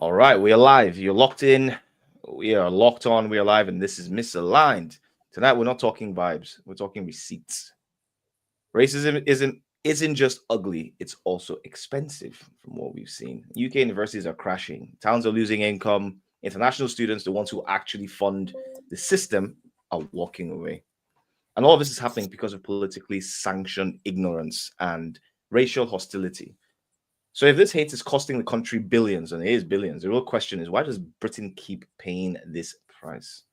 All right, we are live. You're locked in. We are locked on. We are live, and this is Misaligned. Tonight, we're not talking vibes. We're talking receipts. Racism isn't just ugly; it's also expensive. From what we've seen, UK universities are crashing. Towns are losing income. International students, the ones who actually fund the system, are walking away. And all of this is happening because of politically sanctioned ignorance and racial hostility. So if this hate is costing the country billions, and it is billions, the real question is, why does Britain keep paying this price?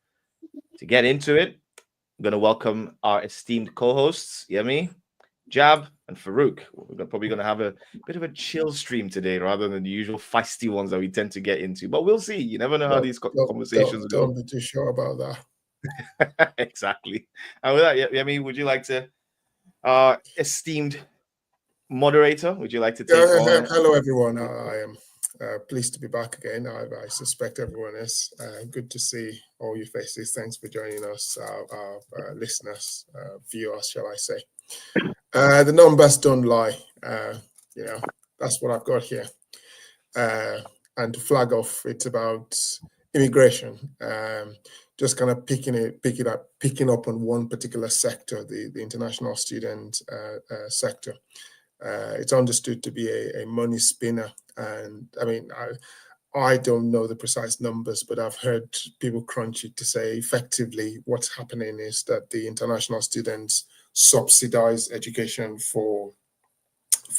To get into it, I'm going to welcome our esteemed co-hosts, Yemi, Jab, and Farouk. We're probably going to have a bit of a chill stream today rather than the usual feisty ones that we tend to get into. But we'll see. You never know how Don't, these don't, conversations don't, go. don't be too sure about Exactly. And with that, Yemi, would you like to, esteemed moderator, would you like to take on? Hello, everyone. I am pleased to be back again. I suspect everyone is. Good to see all your faces. Thanks for joining us, our listeners, viewers, shall I say. The numbers don't lie. You know, that's what I've got here. And to flag off, it's about immigration. Just kind of picking up on one particular sector, the international student sector. It's understood to be a money spinner, and I mean, I don't know the precise numbers, but I've heard people crunch it to say effectively what's happening is that the international students subsidize education for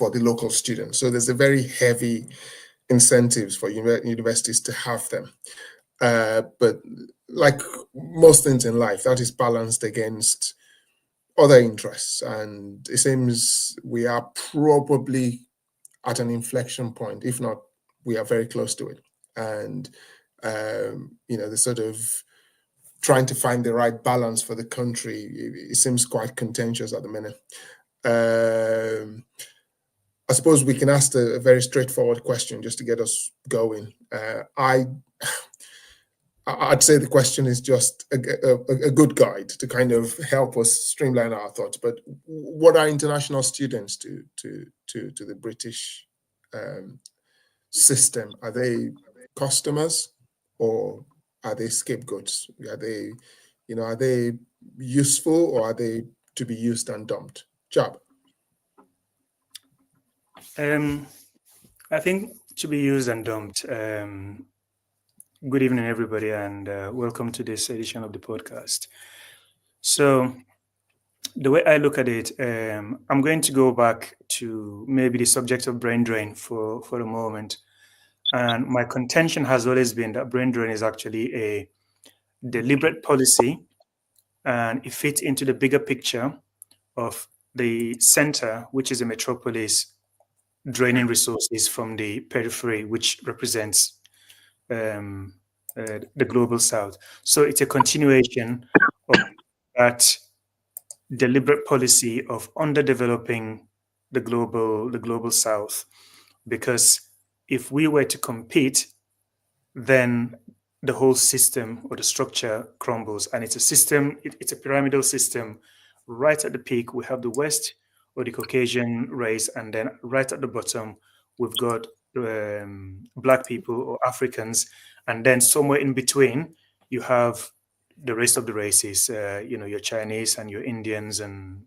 the local students. So there's a very heavy incentives for universities to have them. But like most things in life, that is balanced against other interests. And it seems we are probably at an inflection point. If not, we are very close to it. And, the sort of trying to find the right balance for the country, it seems quite contentious at the minute. I suppose we can ask a very straightforward question just to get us going. I'd say the question is just a good guide to kind of help us streamline our thoughts. But what are international students to the British system? Are they customers or are they scapegoats? Are they useful or are they to be used and dumped? Job. I think to be used and dumped. Good evening, everybody, and welcome to this edition of the podcast. So, the way I look at it, I'm going to go back to maybe the subject of brain drain for a moment. And my contention has always been that brain drain is actually a deliberate policy, and it fits into the bigger picture of the center, which is a metropolis, draining resources from the periphery, which represents the global south. So it's a continuation of that deliberate policy of underdeveloping the global south. Because if we were to compete, then the whole system or the structure crumbles. And it's a system, it's a pyramidal system. Right at the peak, we have the West or the Caucasian race, and then right at the bottom, we've got Black people or Africans, and then somewhere in between, you have the rest of the races. Your Chinese and your Indians, and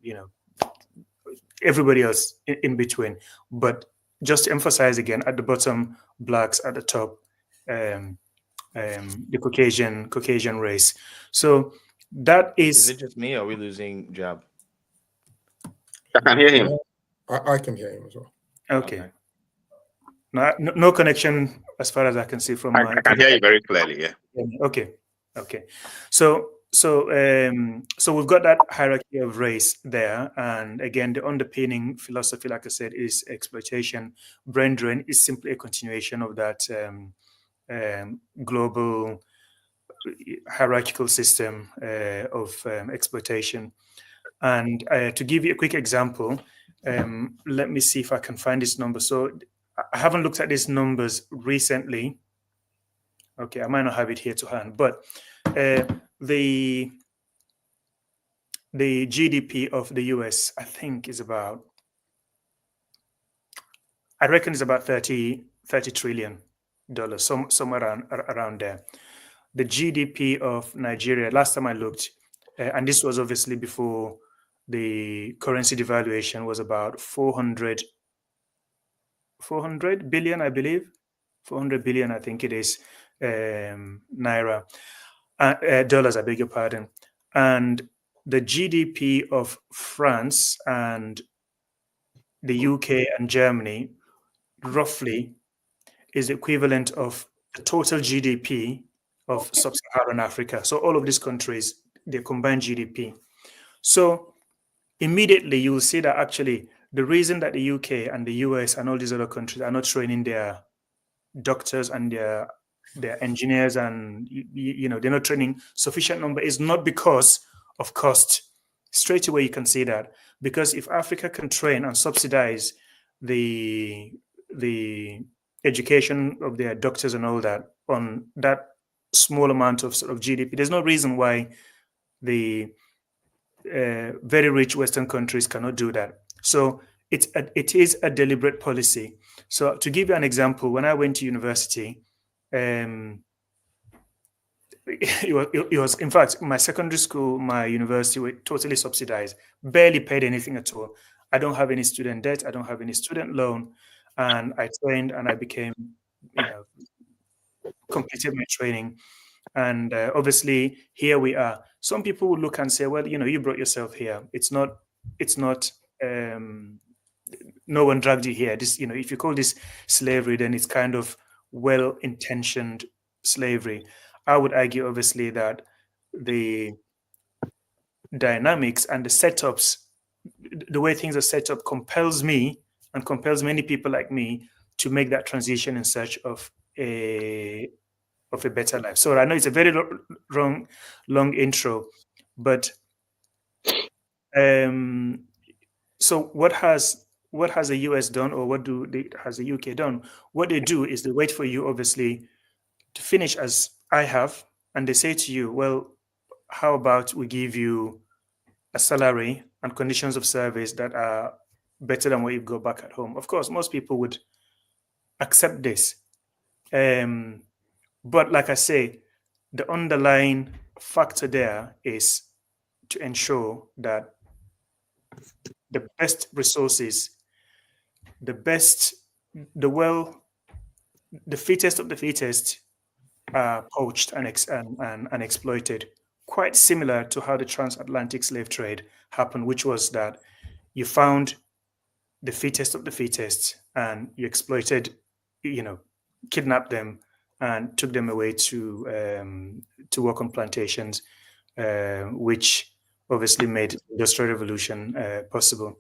everybody else in between. But just to emphasize again, at the bottom, Blacks; at the top, the Caucasian race. So that Is is. it just me or are we losing Jab? I can hear him. I can hear him as well. Okay. No connection as far as I can see from my. I can hear you very clearly. Yeah. Okay. So we've got that hierarchy of race there, and again, the underpinning philosophy, like I said, is exploitation. Brain drain is simply a continuation of that global hierarchical system of exploitation. And to give you a quick example, let me see if I can find this number. So I haven't looked at these numbers recently. Okay, I might not have it here to hand, but the GDP of the US, I think, is about, I reckon it's about 30 trillion somewhere around there. The GDP of Nigeria, last time I looked, and this was obviously before the currency devaluation, was about 400 billion, I believe. 400 billion, I think it is, naira, dollars, I beg your pardon. And the GDP of France and the UK and Germany roughly is equivalent of the total GDP of sub-Saharan Africa. So all of these countries, their combined GDP. So immediately you will see that actually the reason that the UK and the US and all these other countries are not training their doctors and their engineers, and they're not training sufficient number, is not because of cost. Straight away you can see that, because if Africa can train and subsidize the education of their doctors and all that on that small amount of sort of GDP, there's no reason why the very rich Western countries cannot do that. So it is a deliberate policy. So to give you an example, when I went to university, it was in fact my secondary school, my university were totally subsidized, barely paid anything at all. I don't have any student debt, I don't have any student loan, and I trained and I became, completed my training. And obviously here we are. Some people will look and say, well, you brought yourself here. It's not no one dragged you here. This, if you call this slavery, then it's kind of well-intentioned slavery. I would argue, obviously, that the dynamics and the setups, the way things are set up, compels me and compels many people like me to make that transition in search of a better life. So I know it's a very long intro, but so what has the US done, or has the UK done? What they do is they wait for you, obviously, to finish as I have, and they say to you, well, how about we give you a salary and conditions of service that are better than what you go back at home. Of course, most people would accept this. But like I say, the underlying factor there is to ensure that the best resources, the fittest of the fittest are poached and exploited. Quite similar to how the transatlantic slave trade happened, which was that you found the fittest of the fittest and you exploited, kidnapped them and took them away to work on plantations, which obviously made the Industrial Revolution possible.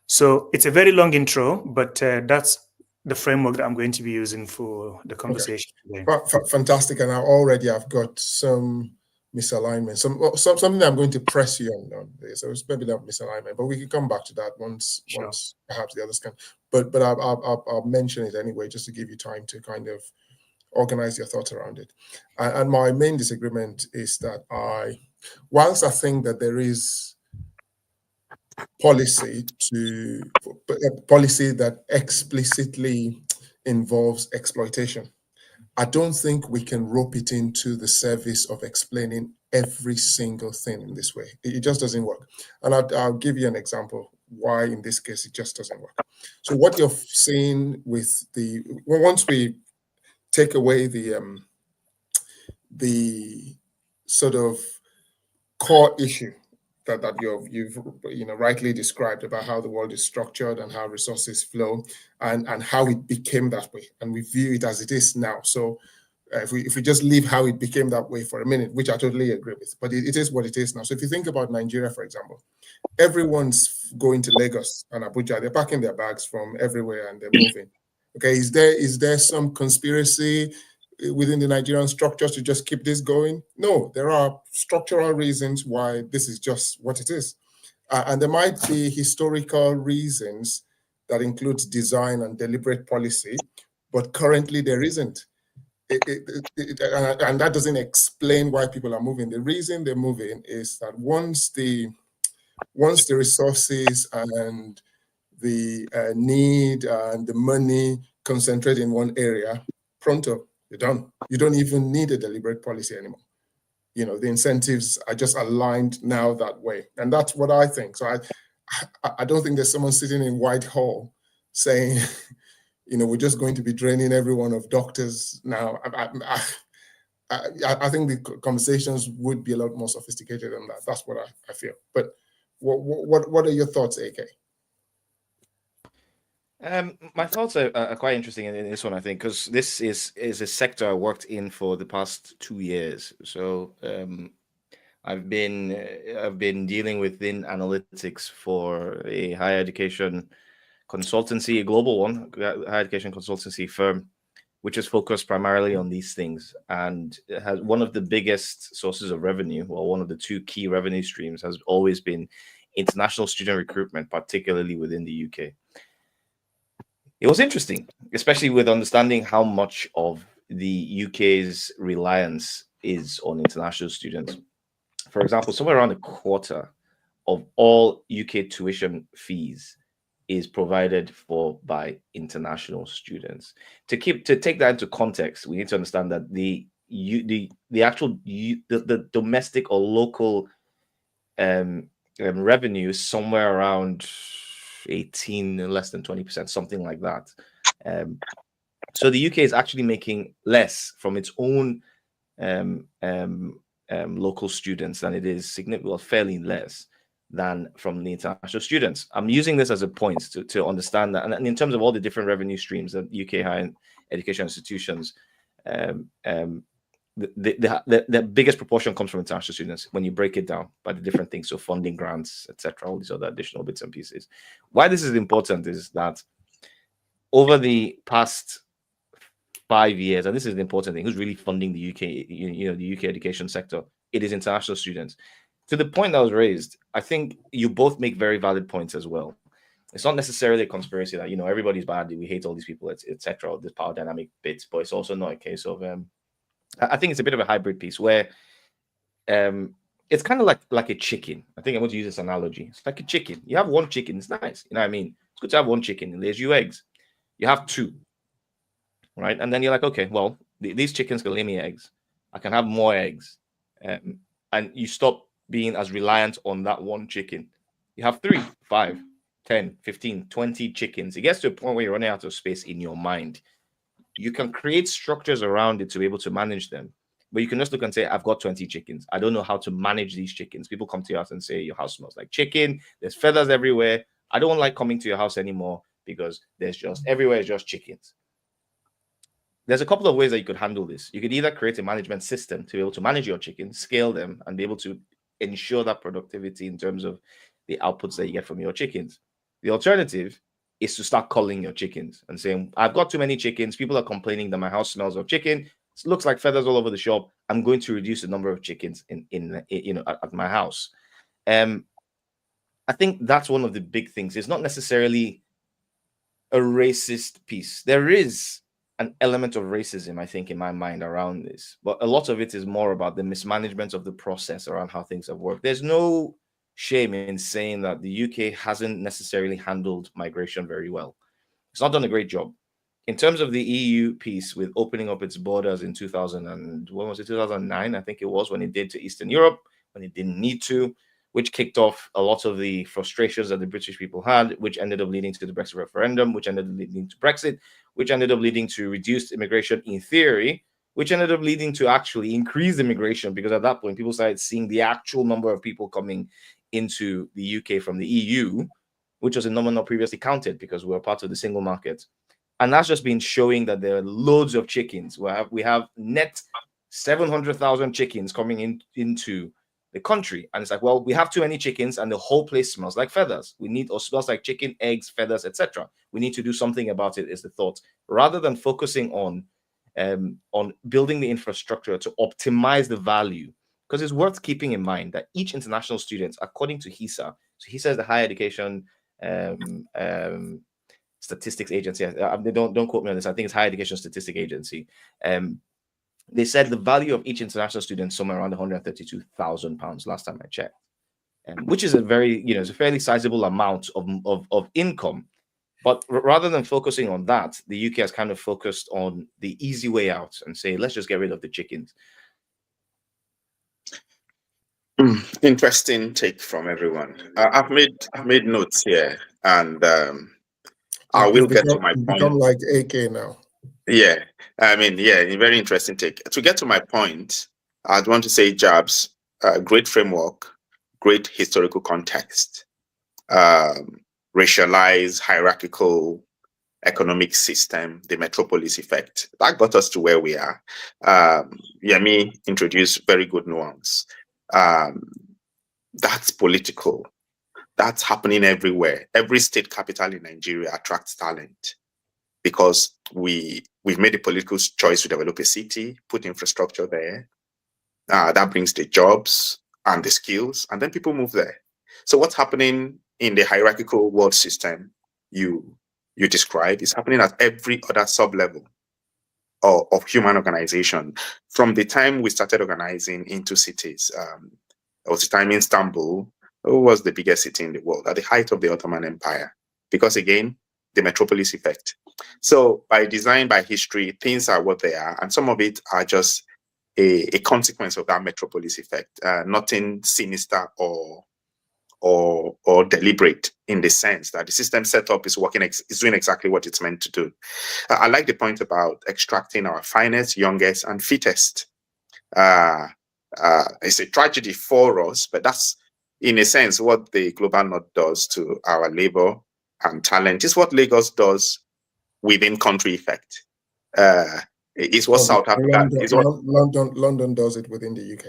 So it's a very long intro, but that's the framework that I'm going to be using for the conversation today. Fantastic. And I've got some misalignment, something that I'm going to press you on this. So it's maybe not misalignment, but we can come back to that once perhaps the others can. But I'll mention it anyway, just to give you time to kind of organize your thoughts around it. And my main disagreement is that whilst I think that there is policy that explicitly involves exploitation, I don't think we can rope it into the service of explaining every single thing in this way. It just doesn't work. And I'll give you an example why in this case it just doesn't work. So what you're seeing with once we take away the sort of core issue that you've rightly described about how the world is structured and how resources flow and how it became that way, and we view it as it is now. So if we just leave how it became that way for a minute, which I totally agree with, but it is what it is now. So if you think about Nigeria, for example, everyone's going to Lagos and Abuja. They're packing their bags from everywhere and they're moving. Okay, is there some conspiracy within the Nigerian structures to just keep this going? No, there are structural reasons why this is just what it is. And there might be historical reasons that includes design and deliberate policy, but currently there isn't. And that doesn't explain why people are moving. The reason they're moving is that once the resources and the need and the money concentrate in one area, pronto, you're done. You don't even need a deliberate policy anymore. You know, the incentives are just aligned now that way. And that's what I think. So I don't think there's someone sitting in Whitehall saying, you know, we're just going to be draining everyone of doctors now. I think the conversations would be a lot more sophisticated than that. That's what I feel. But what are your thoughts, AK? My thoughts are quite interesting in this one, I think, because this is a sector I worked in for the past 2 years. So I've been dealing within analytics for a higher education consultancy, a global one, higher education consultancy firm, which is focused primarily on these things, and it has one of the biggest sources of revenue, or one of the two key revenue streams, has always been international student recruitment, particularly within the UK. It was interesting, especially with understanding how much of the UK's reliance is on international students. For example, somewhere around a quarter of all UK tuition fees is provided for by international students. To take that into context, we need to understand that the domestic or local revenue is somewhere around 18, less than 20%, something like that. So the UK is actually making less from its own local students than it is fairly less than from the international students. I'm using this as a point to understand that, and in terms of all the different revenue streams that UK higher education institutions, the biggest proportion comes from international students when you break it down by the different things, so funding, grants, etc., all these other additional bits and pieces. Why this is important is that over the past 5 years, and this is the important thing, who's really funding the UK, the UK education sector? It is international students. To the point that was raised, I think you both make very valid points as well. It's not necessarily a conspiracy that, everybody's bad, we hate all these people, etc., this power dynamic bits, but it's also not a case of, I think it's a bit of a hybrid piece where it's kind of like a chicken. I think I'm going to use this analogy. It's like a chicken. You have one chicken, it's nice, you know what I mean? It's good to have one chicken, it lays you eggs. You have two, right? And then you're like, okay, well, these chickens can lay me eggs. I can have more eggs. And you stop being as reliant on that one chicken. You have 3, 5, 10, 15, 20 chickens. It gets to a point where you're running out of space in your mind. You can create structures around it to be able to manage them. But you can just look and say, I've got 20 chickens. I don't know how to manage these chickens. People come to your house and say, your house smells like chicken. There's feathers everywhere. I don't like coming to your house anymore because everywhere is just chickens. There's a couple of ways that you could handle this. You could either create a management system to be able to manage your chickens, scale them, and be able to ensure that productivity in terms of the outputs that you get from your chickens. The alternative is to start culling your chickens and saying, I've got too many chickens. People are complaining that my house smells of chicken. It looks like feathers all over the shop. I'm going to reduce the number of chickens at my house. I think that's one of the big things. It's not necessarily a racist piece. There is an element of racism, I think, in my mind around this, but a lot of it is more about the mismanagement of the process around how things have worked. There's no shame in saying that the UK hasn't necessarily handled migration very well. It's not done a great job. In terms of the EU piece with opening up its borders in 2009, I think it was, when it did to Eastern Europe, when it didn't need to, which kicked off a lot of the frustrations that the British people had, which ended up leading to the Brexit referendum, which ended up leading to Brexit, which ended up leading to reduced immigration in theory, which ended up leading to actually increased immigration, because at that point, people started seeing the actual number of people coming into the UK from the EU, which was a number not previously counted because we were part of the single market. And that's just been showing that there are loads of chickens. We have net 700,000 chickens coming into the country, and it's like, well, we have too many chickens and the whole place smells like feathers. Smells like chicken, eggs, feathers, etc. We need to do something about it, is the thought, rather than focusing on building the infrastructure to optimize the value. Because it's worth keeping in mind that each international student, according to HISA, so HISA is the Higher Education Statistics Agency. Don't quote me on this. I think it's Higher Education Statistics Agency. They said the value of each international student somewhere around £132,000 last time I checked, which is a very, it's a fairly sizable amount of income. But rather than focusing on that, the UK has kind of focused on the easy way out and say, let's just get rid of the chickens. Interesting take from everyone. I've made notes here, and I will get to my point. Become like AK now. Yeah, I mean, yeah, a very interesting take. To get to my point, I'd want to say Jabs, great framework, great historical context, racialized, hierarchical economic system, the metropolis effect. That got us to where we are. Yemi introduced very good nuance. That's political. That's happening everywhere. Every state capital in Nigeria attracts talent because we've made a political choice to develop a city, put infrastructure there. That brings the jobs and the skills, and then people move there. So what's happening in the hierarchical world system you describe is happening at every other sub-level of human organization. From the time we started organizing into cities, there was a time in Istanbul, who was the biggest city in the world at the height of the Ottoman Empire, because again, the metropolis effect. So by design, by history, things are what they are, and some of it are just a consequence of that metropolis effect. Nothing sinister or deliberate in the sense that the system setup is working, is doing exactly what it's meant to do. I like the point about extracting our finest, youngest, and fittest. It's a tragedy for us, but that's in a sense what the global north does to our labor and talent. Is what Lagos does within country effect. It's what South Africa is. London does it within the UK.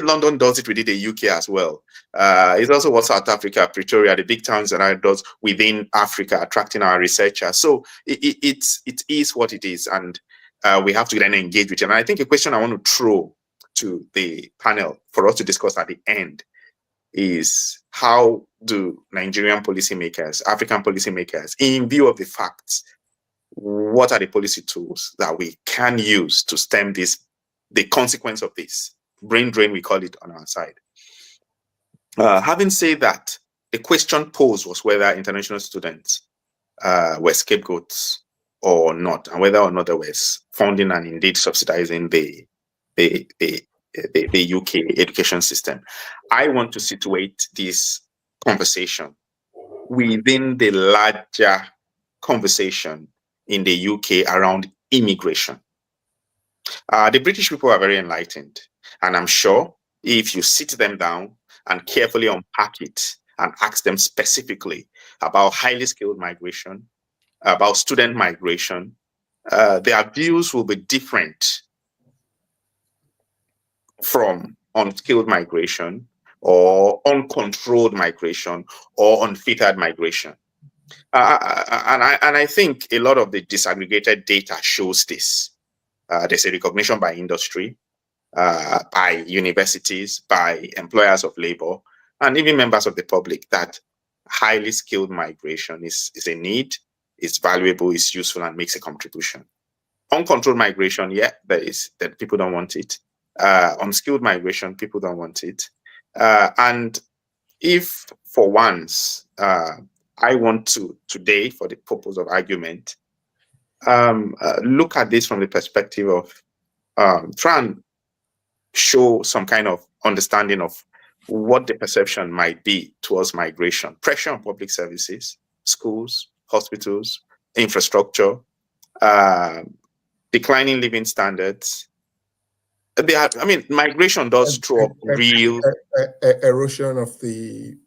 London does it within the UK as well. It's also what South Africa, Pretoria, the big towns that it does within Africa, attracting our researchers. So it is what it is, and we have to then engage with it. And I think a question I want to throw to the panel for us to discuss at the end is, how do Nigerian policymakers, African policymakers, in view of the facts, what are the policy tools that we can use to stem the consequence of this brain drain, we call it on our side? Having said that, the question posed was whether international students were scapegoats or not, and whether or not they were funding and indeed subsidizing the UK education system. I want to situate this conversation within the larger conversation in the UK around immigration. The British people are very enlightened, and I'm sure if you sit them down and carefully unpack it and ask them specifically about highly skilled migration, about student migration, their views will be different from unskilled migration or uncontrolled migration or unfettered migration. And I think a lot of the disaggregated data shows this. There's a recognition by industry, by universities, by employers of labor, and even members of the public that highly skilled migration is a need, is valuable, is useful, and makes a contribution. Uncontrolled migration, yeah, that people don't want it. Unskilled migration, people don't want it. And if for once, I want to today, for the purpose of argument, look at this from the perspective of try and show some kind of understanding of what the perception might be towards migration, pressure on public services, schools, hospitals, infrastructure, declining living standards. Migration does throw up real erosion of the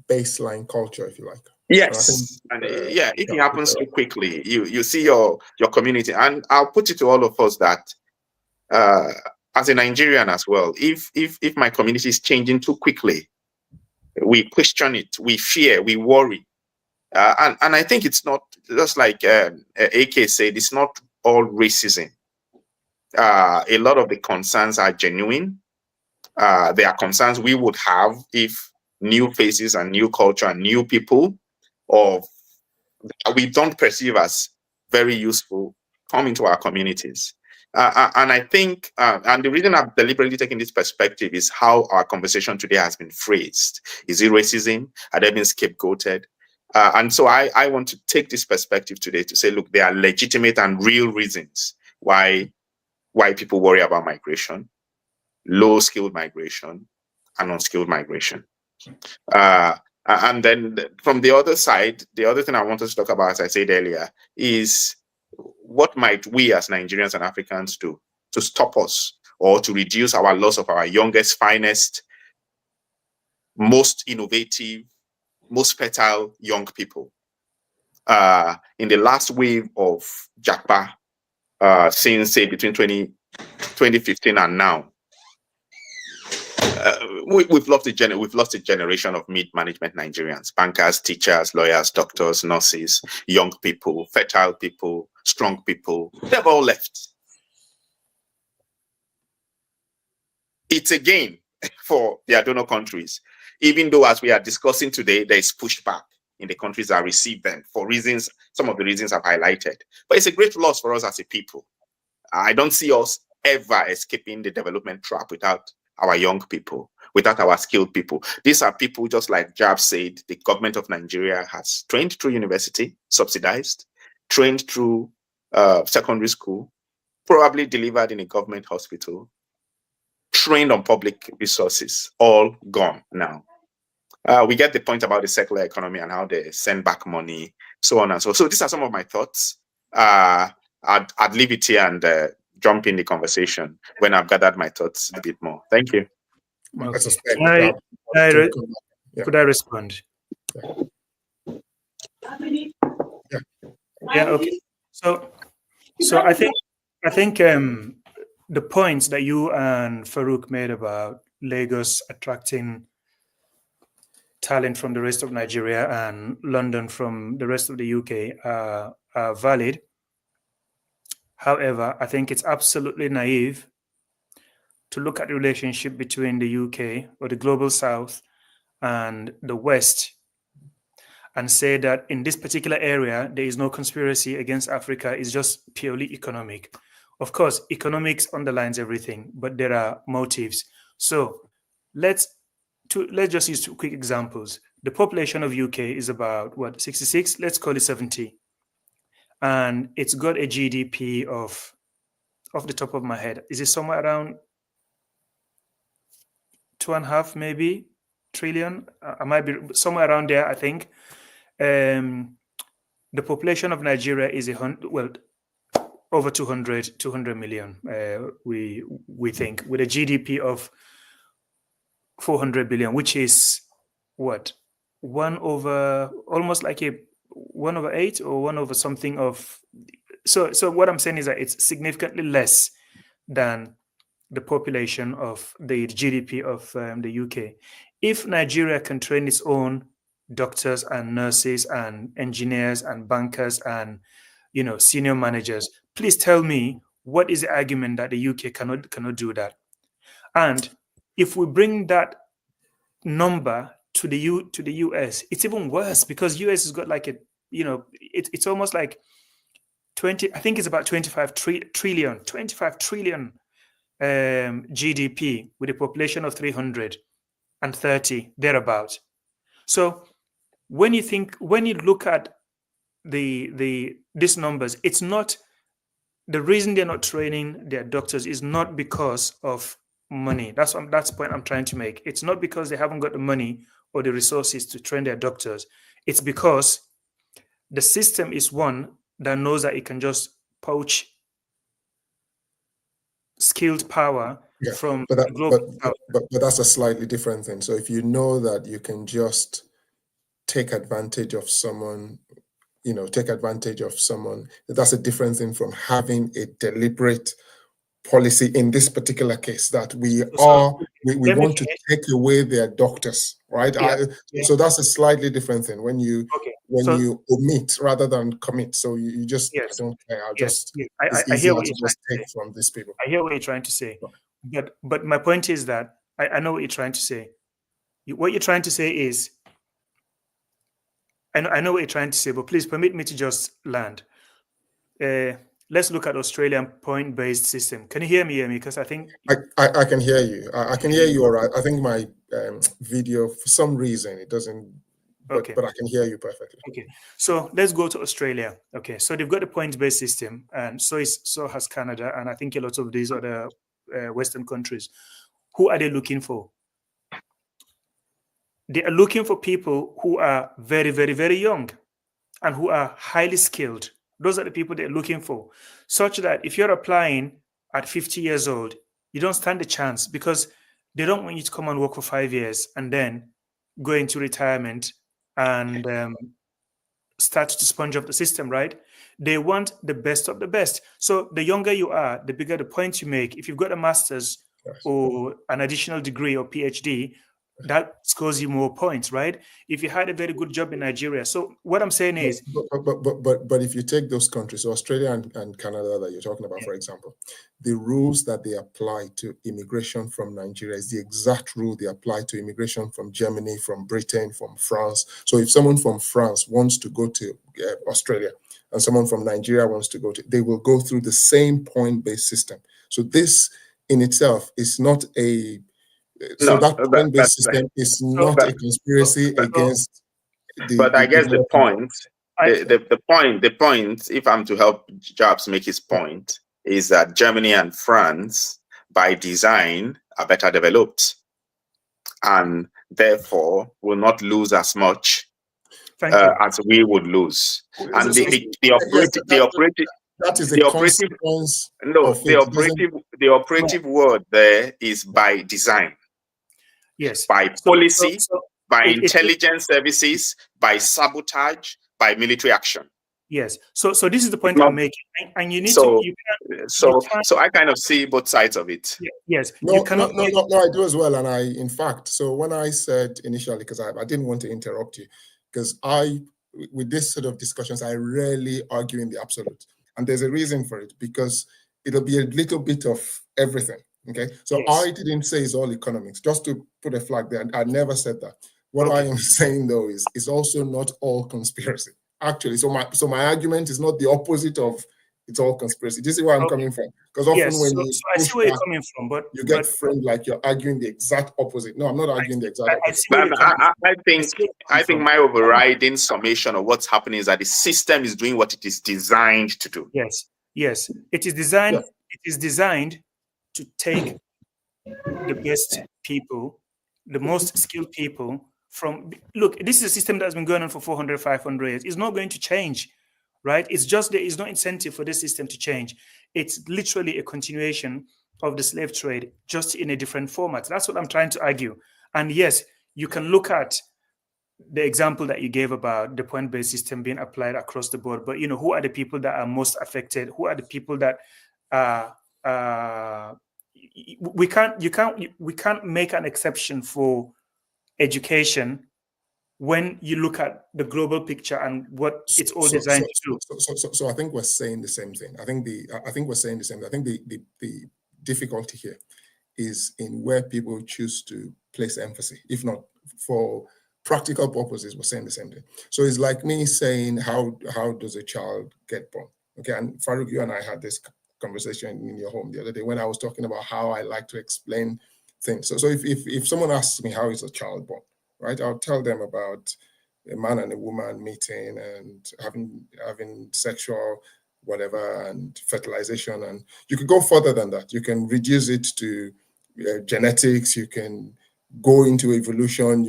baseline culture, if you like. Yes, and if it happens too quickly, you see your community, and I'll put it to all of us that as a Nigerian as well, if my community is changing too quickly, we question it, we fear, we worry, and I think it's not just like AK said, it's not all racism. A lot of the concerns are genuine. There are concerns we would have if new faces and new culture and new people we don't perceive as very useful come into our communities. And I think, and the reason I've deliberately taken this perspective is how our conversation today has been phrased. Is it racism? Are they being scapegoated? And so I want to take this perspective today to say, look, there are legitimate and real reasons why people worry about migration, low-skilled migration, and unskilled migration. And then from the other side, the other thing I want us to talk about, as I said earlier, is what might we as Nigerians and Africans do to stop us or to reduce our loss of our youngest, finest, most innovative, most fertile young people. In the last wave of JAPA, since say between 2015 and now, we've lost a generation of mid-management Nigerians: bankers, teachers, lawyers, doctors, nurses, young people, fertile people, strong people. They've all left. It's a gain for their donor countries, even though, as we are discussing today, there is pushback in the countries that receive them for reasons, some of the reasons I've highlighted. But it's a great loss for us as a people. I don't see us ever escaping the development trap without our young people, without our skilled people. These are people, just like Jab said, the government of Nigeria has trained through university, subsidized, trained through secondary school, probably delivered in a government hospital, trained on public resources, all gone now. We get the point about the circular economy and how they send back money, so on and so. So these are some of my thoughts. I'd leave it here and jump in the conversation when I've gathered my thoughts a bit more. Thank you. Okay. Could I respond? Yeah. Okay. So I think the points that you and Farouk made about Lagos attracting talent from the rest of Nigeria and London from the rest of the UK are valid. However, I think it's absolutely naive to look at the relationship between the UK or the global South and the West and say that in this particular area, there is no conspiracy against Africa. It's just purely economic. Of course, economics underlines everything, but there are motives. So let's just use two quick examples. The population of UK is about, 66? Let's call it 70. And it's got a GDP of, off the top of my head, is it somewhere around 2.5 maybe trillion? I might be somewhere around there, I think. The population of Nigeria is over 200 million. We think, with a GDP of 400 billion, which is what, 1/8 or 1 over something of. So what I'm saying is that it's significantly less than the population of the GDP of the UK. If Nigeria can train its own doctors and nurses and engineers and bankers and senior managers, please tell me what is the argument that the UK cannot do that. And if we bring that number to the US, it's even worse, because US has got like it's almost like 20, I think it's about 25 trillion GDP with a population of 330 thereabout. So when you look at these numbers, it's not, the reason they're not training their doctors is not because of money. That's the point I'm trying to make. It's not because they haven't got the money or the resources to train their doctors. It's because the system is one that knows that it can just poach skilled power from the global. But that's a slightly different thing. So if you know that you can just take advantage of someone, that's a different thing from having a deliberate policy in this particular case that we want to take away their doctors, right? So that's a slightly different thing when you omit rather than commit. So you just, I don't care. I hear what you're trying to take from these people. I hear what you're trying to say, but my point is that I know what you're trying to say. What you're trying to say is, I know what you're trying to say, but please permit me to just land. Let's look at Australian point-based system. Can you hear me, Yemi? Because I think I can hear you. I can hear you all right. I think my video, for some reason, it doesn't Okay. But I can hear you perfectly. Okay, so let's go to Australia. Okay, so they've got a points-based system, and so has Canada, and I think a lot of these other Western countries. Who are they looking for? They are looking for people who are very, very, very young and who are highly skilled. Those are the people they're looking for, such that if you're applying at 50 years old, you don't stand a chance, because they don't want you to come and work for 5 years and then go into retirement and start to sponge up the system, right? They want the best of the best. So the younger you are, the bigger the points you make. If you've got a master's or an additional degree or PhD, that scores you more points, right? If you had a very good job in Nigeria. So what I'm saying is, but if you take those countries, so Australia and Canada that you're talking about, for example, the rules that they apply to immigration from Nigeria is the exact rule they apply to immigration from Germany, from Britain, from France. So if someone from France wants to go to Australia and someone from Nigeria wants to go to, they will go through the same point-based system. So this in itself is not a that point-based system is not a conspiracy against the. But I guess the point, the point, if I'm to help Jobs make his point, is that Germany and France, by design, are better developed, and therefore will not lose as much as we would lose. And the operative word there is by design. Yes. By policy, by intelligence services, by sabotage, by military action. Yes. So this is the point I'm making, and you need to. So I kind of see both sides of it. Yes. No, I do as well. And in fact, so when I said initially, because I didn't want to interrupt you, because with this sort of discussions, I rarely argue in the absolute, and there's a reason for it, because it'll be a little bit of everything. Okay, so I didn't say it's all economics, just to put a flag there. I never said that. What I am saying though is it's also not all conspiracy. Actually, so my argument is not the opposite of it's all conspiracy. This is where I'm coming from. Because often I see where you're coming from, but you get framed like you're arguing the exact opposite. No, I'm not arguing the exact opposite. I think my overriding summation of what's happening is that the system is doing what it is designed to do. Yes. It is designed. Yeah. It is designed to take the best people, the most skilled people from. Look, this is a system that's been going on for 400, 500 years. It's not going to change, right? It's just there is no incentive for this system to change. It's literally a continuation of the slave trade, just in a different format. That's what I'm trying to argue. And yes, you can look at the example that you gave about the point-based system being applied across the board. But who are the people that are most affected? Who are the people that we can't make an exception for education when you look at the global picture and what it's all designed to do. So I think we're saying the same thing. I think we're saying the same. I think the difficulty here is in where people choose to place emphasis. If not for practical purposes, we're saying the same thing. So it's like me saying, how does a child get born? Okay, and Farouk, you and I had this conversation in your home the other day when I was talking about how I like to explain things. So if someone asks me how is a child born, right, I'll tell them about a man and a woman meeting and having sexual whatever and fertilization, and you could go further than that. You can reduce it to genetics. You can go into evolution.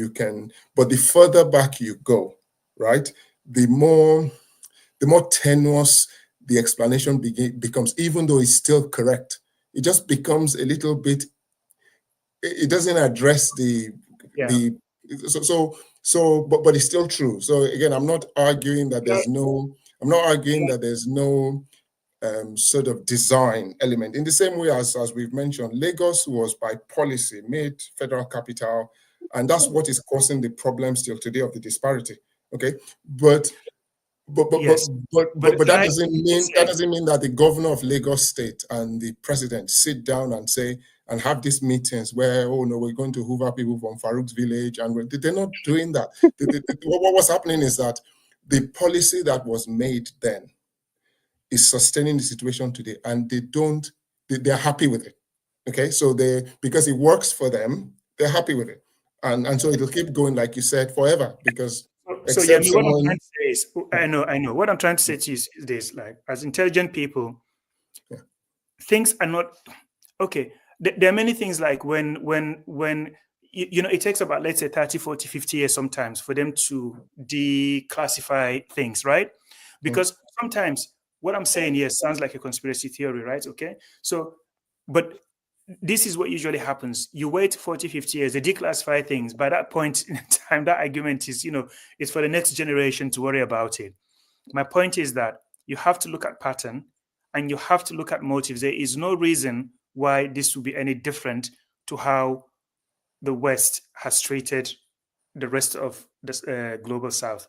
But the further back you go, right, the more tenuous the explanation becomes, even though it's still correct. It just becomes a little bit. It doesn't address but it's still true. So again, I'm not arguing that there's no. I'm not arguing that there's no sort of design element. In the same way as we've mentioned, Lagos was by policy made federal capital, and that's what is causing the problem still today of the disparity. Okay, but that doesn't mean that the governor of Lagos State and the president sit down and say and have these meetings where, oh no, we're going to hoover people from Farouk's village, and they're not doing that. What was happening is that the policy that was made then is sustaining the situation today, and they're happy with it. Okay, so because it works for them, they're happy with it, and so it'll keep going, like you said, forever, because So yeah, what I'm trying to say is, I know. What I'm trying to say to you is this: like, as intelligent people, things are not okay. There are many things like when it takes about, let's say, 30, 40, 50 years sometimes for them to declassify things, right? Because sometimes what I'm saying here sounds like a conspiracy theory, right? Okay. So, but this is what usually happens. You wait 40, 50 years, they declassify things. By that point in time, that argument is, it's for the next generation to worry about it. My point is that you have to look at pattern and you have to look at motives. There is no reason why this will be any different to how the West has treated the rest of the global South.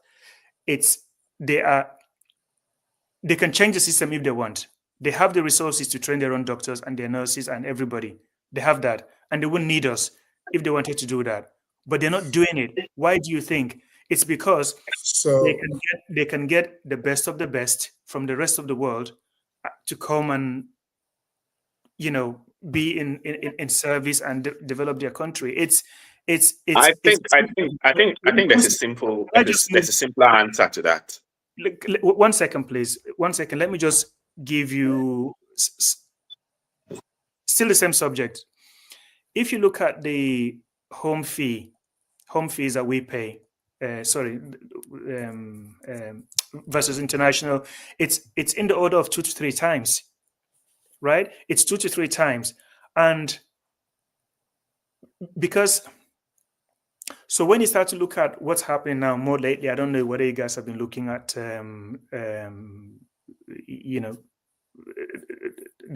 They can change the system if they want. They have the resources to train their own doctors and their nurses and everybody. They have that, and they wouldn't need us if they wanted to do that. But they're not doing it. Why do you think? It's because they can get the best of the best from the rest of the world to come and be in service and develop their country. I think there's a simpler answer to that. One second, please. 1 second. Let me just give you still the same subject. If you look at the home fees that we pay, versus international, it's in the order of 2 to 3 times, right? It's 2 to 3 times, and because. So when you start to look at what's happening now more lately, I don't know whether you guys have been looking at, the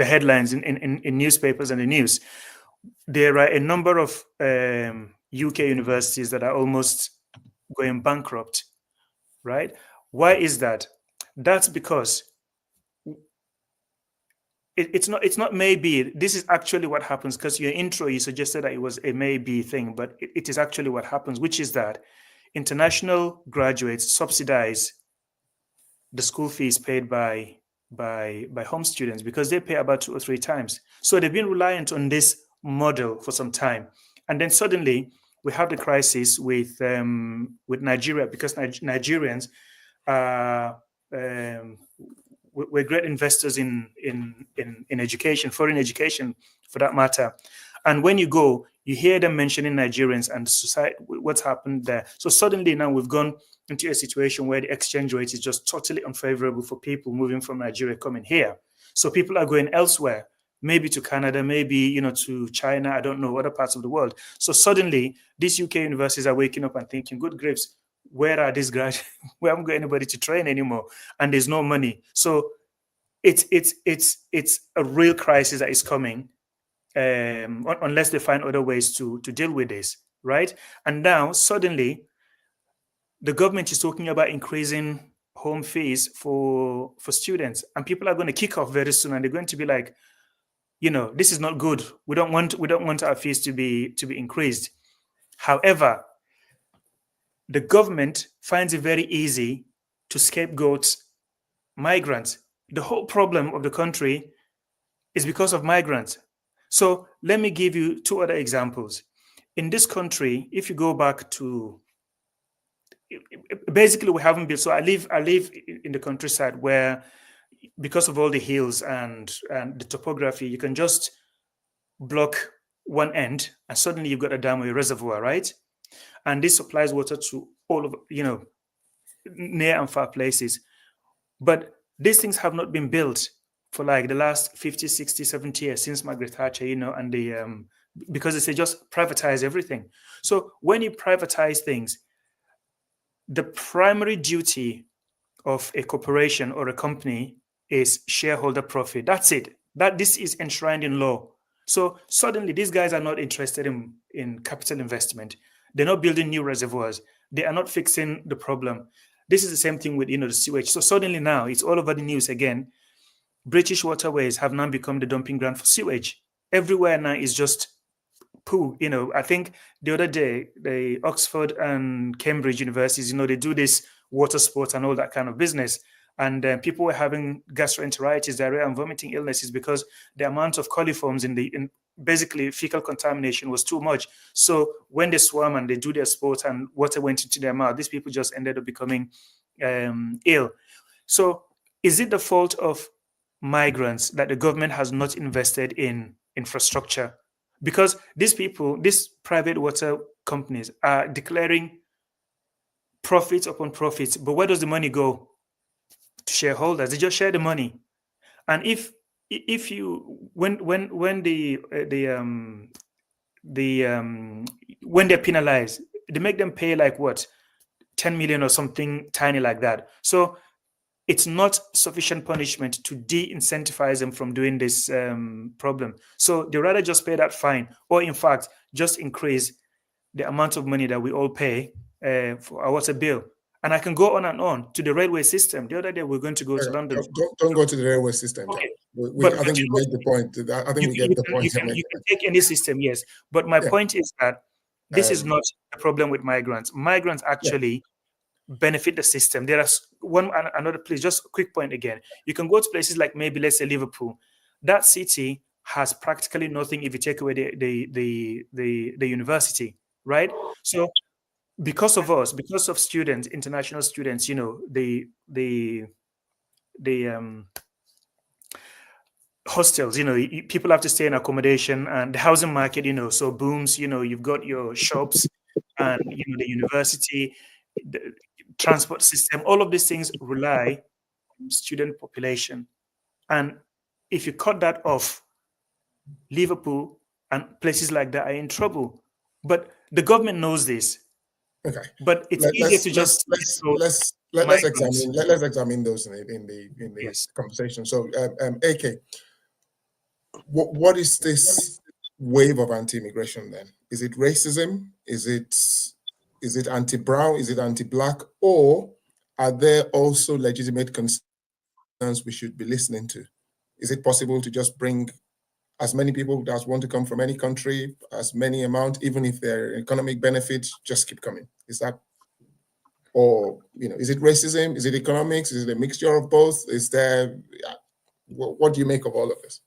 headlines in newspapers and the news. There are a number of UK universities that are almost going bankrupt, right? Why is that? That's because it's not maybe. This is actually what happens, because your intro, you suggested that it was a maybe thing, but it is actually what happens, which is that international graduates subsidize the school fees paid by home students, because they pay about 2 or 3 times. So they've been reliant on this model for some time, and then suddenly we have the crisis with Nigeria, because Nigerians are we're great investors in education, foreign education for that matter. And when you go, you hear them mentioning Nigerians and society, what's happened there. So suddenly now we've gone into a situation where the exchange rate is just totally unfavorable for people moving from Nigeria coming here. So people are going elsewhere, maybe to Canada, maybe to China, I don't know, other parts of the world. So suddenly these UK universities are waking up and thinking, good grips, where are these graduates? We haven't got anybody to train anymore, and there's no money. So it's a real crisis that is coming, unless they find other ways to deal with this, right? And now suddenly the government is talking about increasing home fees for students, and people are going to kick off very soon, and they're going to be like, this is not good. We don't want our fees to be increased. However, the government finds it very easy to scapegoat migrants. The whole problem of the country is because of migrants. So let me give you 2 other examples. In this country, if you go back to, basically we haven't built. So I live in the countryside where, because of all the hills and the topography, you can just block one end and suddenly you've got a dam or a reservoir, right? And this supplies water to all of, near and far places. But these things have not been built for like the last 50, 60, 70 years since Margaret Thatcher, and the because they say just privatize everything. So when you privatize things, the primary duty of a corporation or a company is shareholder profit. That's it. This is enshrined in law. So suddenly these guys are not interested in capital investment. They're not building new reservoirs. They are not fixing the problem. This is the same thing with the sewage. So suddenly now it's all over the news again. British waterways have now become the dumping ground for sewage. Everywhere now is just poo. I think the other day, the Oxford and Cambridge universities, they do this water sports and all that kind of business. and people were having gastroenteritis, diarrhea, and vomiting illnesses because the amount of coliforms in basically fecal contamination was too much. So when they swam and they do their sport and water went into their mouth, these people just ended up becoming ill. So is it the fault of migrants that the government has not invested in infrastructure? Because these people, these private water companies are declaring profits upon profits, but where does the money go? To shareholders. They just share the money. And if you when when they're penalized, they make them pay like what, 10 million or something tiny like that. So it's not sufficient punishment to de-incentivize them from doing this problem. So they rather just pay that fine, or in fact, just increase the amount of money that we all pay for our water bill. And I can go on and on to the railway system. The other day we're going to go to London. Don't go to the railway system. Okay. I think you made the point. I think we get the point. You can take any system, yes. But my point is that this is not a problem with migrants. Migrants actually benefit the system. There are another place, just a quick point again. You can go to places like maybe, let's say, Liverpool. That city has practically nothing if you take away the university, right? So because of us, because of students, international students, the hostels, people have to stay in accommodation, and the housing market, so booms, you've got your shops and, the university, the transport system, all of these things rely on student population. And if you cut that off, Liverpool and places like that are in trouble. But the government knows this. Okay. But it's easier to just let's examine those in the conversation. So AK, what is this wave of anti-immigration then? Is it racism? Is it anti-brown? Is it anti-black? Or are there also legitimate concerns we should be listening to? Is it possible to just bring as many people that want to come from any country, as many amount, even if their economic benefits just keep coming? Is that, or, is it racism? Is it economics? Is it a mixture of both? Is there, what do you make of all of this?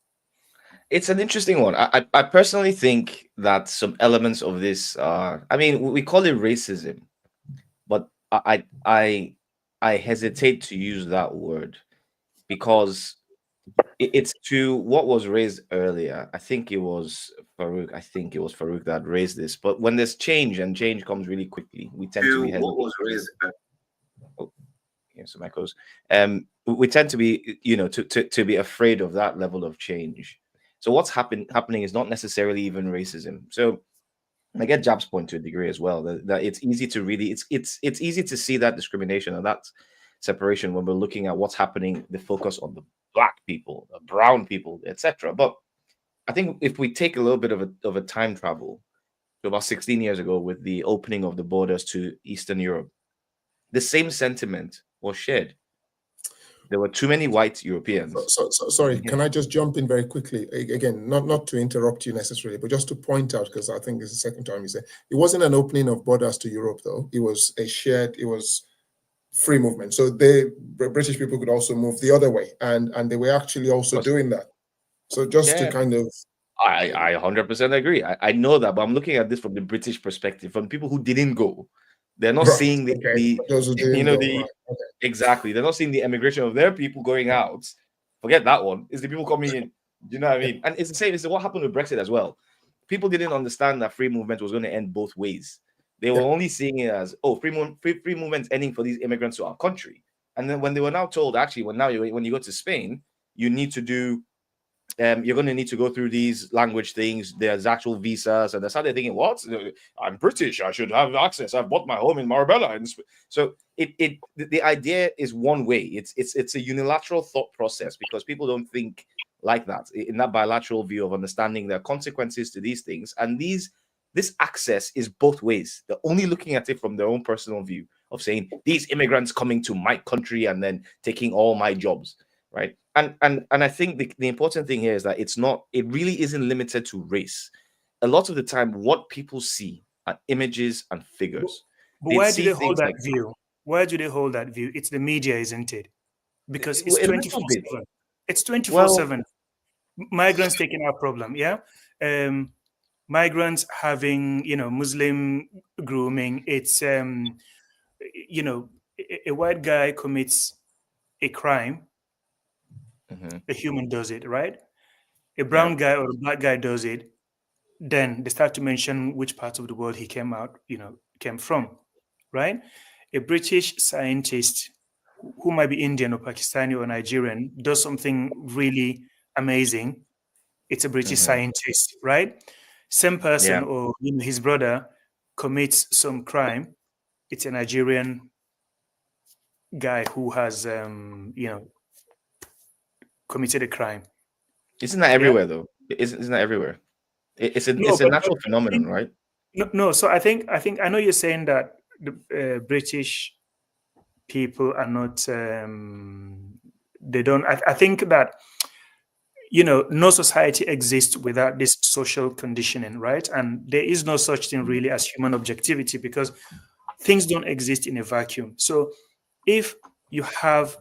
It's an interesting one. I personally think that some elements of this are, we call it racism, but I hesitate to use that word because it's to what was raised earlier. I think it was Farouk that raised this. But when there's change and change comes really quickly, we tend to be hesitant. What was raised? Some echoes. We tend to be, to be afraid of that level of change. So what's happening is not necessarily even racism. So I get Jab's point to a degree as well, that it's easy to really it's easy to see that discrimination and that separation when we're looking at what's happening, the focus on the black people, the brown people, etc. But I think if we take a little bit of a time travel to about 16 years ago with the opening of the borders to Eastern Europe, the same sentiment was shared. There were too many white Europeans. Sorry, can I just jump in very quickly? Again, not to interrupt you necessarily, but just to point out, because I think it's the second time you said, it wasn't an opening of borders to Europe, though. It was it was free movement. So British people could also move the other way, and they were actually also doing that. So just to kind of... I 100% agree. I know that, but I'm looking at this from the British perspective, from people who didn't go. They're not seeing exactly. They're not seeing the emigration of their people going out. Forget that one. It's the people coming in. Do you know what I mean? And it's the same. It's what happened with Brexit as well. People didn't understand that free movement was going to end both ways. They were only seeing it as, free movement ending for these immigrants to our country. And then when they were now told, actually, when you go to Spain, you need to do, you're going to need to go through these language things. There's actual visas, and they started thinking, "What? I'm British. I should have access. I've bought my home in Marbella." And so the idea is one way. It's a unilateral thought process because people don't think like that in that bilateral view of understanding the consequences to these things. And this access is both ways. They're only looking at it from their own personal view of saying these immigrants coming to my country and then taking all my jobs, right? And I think the important thing here is that it really isn't limited to race. A lot of the time, what people see are images and figures. But why do they hold that view? Why do they hold that view? It's the media, isn't it? because it's A little bit. 24/7. It's 24/7. Well, Migrants taking our problem, yeah. Migrants having, Muslim grooming. It's a white guy commits a crime, mhm, a human does it, right? A yeah. brown guy or a black guy does it, then they start to mention which part of the world he came from, right? A British scientist who might be Indian or Pakistani or Nigerian does something really amazing. It's a British Mhm, scientist, right? Same person yeah. or his brother commits some crime. It's a Nigerian guy who has committed a crime. Isn't that Yeah. everywhere though? Isn't that everywhere? It's a No, natural but I phenomenon, think right? no. So I know you're saying that the British people are not. They don't. I think that no society exists without this social conditioning, right? And there is no such thing really as human objectivity because things don't exist in a vacuum. So if you have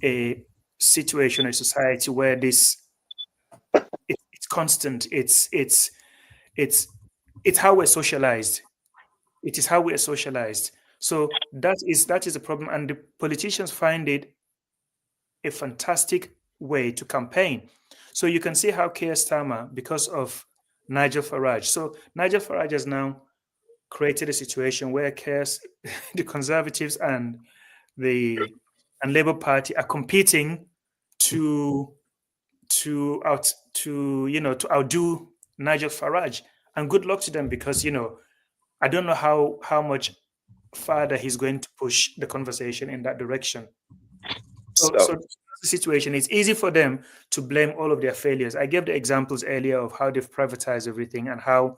a situation, a society where it's constant, it's how we're socialized. It is how we are socialized. So that is a problem, and the politicians find it a fantastic way to campaign. So you can see how Keir Starmer, because of Nigel Farage. So Nigel Farage has now created a situation where the Conservatives and the Labour Party are competing to to outdo Nigel Farage. And good luck to them because I don't know how much farther he's going to push the conversation in that direction. So So that's the situation. It's easy for them to blame all of their failures. I gave the examples earlier of how they've privatized everything and how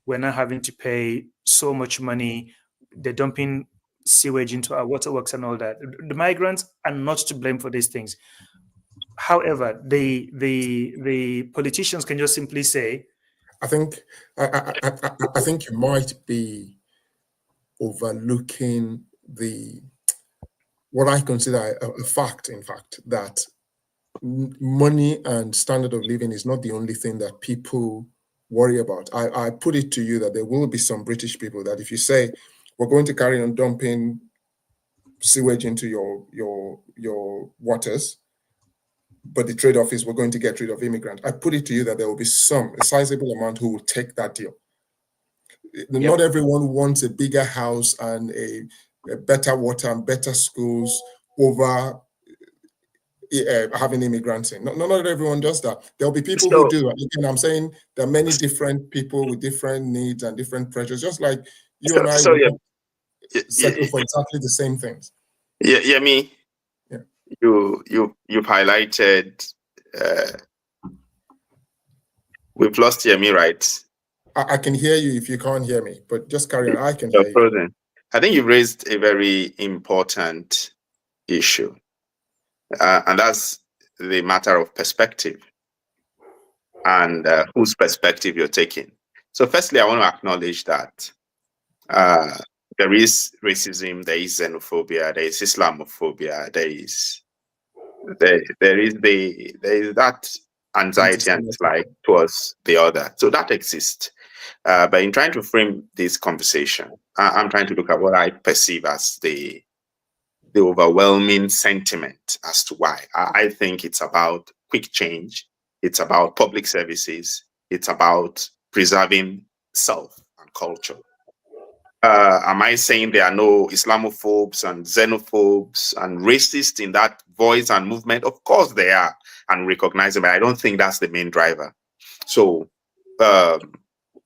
we're now having to pay so much money. They're dumping sewage into our waterworks and all that. The migrants are not to blame for these things. However, the politicians can just simply say, I think I think you might be overlooking what I consider a fact, in fact, that money and standard of living is not the only thing that people worry about. I put it to you that there will be some British people that if you say we're going to carry on dumping sewage into your waters, but the trade-off is we're going to get rid of immigrants. I put it to you that there will be a sizable amount who will take that deal. Not everyone wants a bigger house and a better water and better schools over having immigrants in. Not everyone does that. There'll be people who so do. Again, I'm saying there are many different people with different needs and different pressures, just like you and I so will yeah, settle for exactly the same things. yeah, me. Yeah. You've highlighted. We've lost Yemi, right? I can hear you if you can't hear me, but just carry on. I can You're hear you. frozen. I think you've raised a very important issue, and that's the matter of perspective and whose perspective you're taking. So, firstly, I want to acknowledge that there is racism, there is xenophobia, there is Islamophobia, there is that anxiety and dislike towards the other. So that exists. But in trying to frame this conversation, I'm trying to look at what I perceive as the overwhelming sentiment as to why. I think it's about quick change. It's about public services. It's about preserving self and culture. Am I saying there are no Islamophobes and xenophobes and racists in that voice and movement? Of course they are, and recognize them. But I don't think that's the main driver. So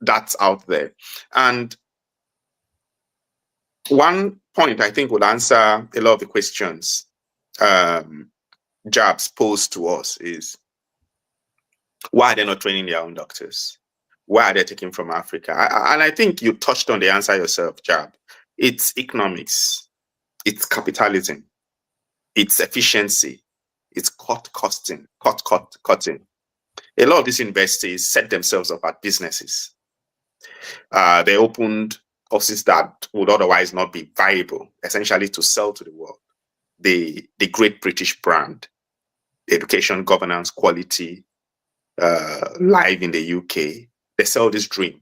that's out there. And one point I think would answer a lot of the questions Jabs posed to us is, why are they not training their own doctors? Why are they taking from Africa? And I think you touched on the answer yourself, Jab. It's economics, it's capitalism, it's efficiency, it's cutting. A lot of these investors set themselves up as businesses. They opened offices that would otherwise not be viable, essentially to sell to the world. the great British brand, education, governance, quality, live in the UK. They sell this dream.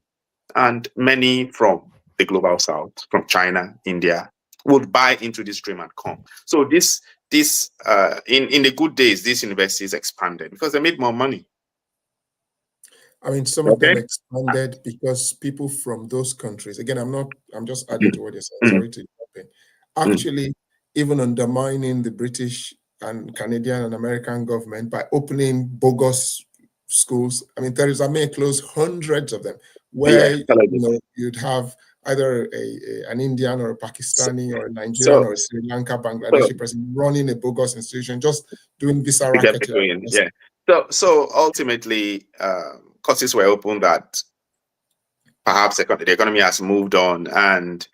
And many from the global south, from China, India, would buy into this dream and come. So this in the good days, these universities expanded because they made more money. I mean, some of them expanded because people from those countries, again, I'm just adding to what you're saying, sorry to jump in, actually even undermining the British and Canadian and American government by opening bogus schools. I mean, Theresa May closed hundreds of them where you'd have either an Indian or a Pakistani or a Nigerian or a Sri Lanka, Bangladeshi person running a bogus institution, just doing visa racketeering. Yeah. So ultimately, courses were opened that perhaps the economy has moved on, and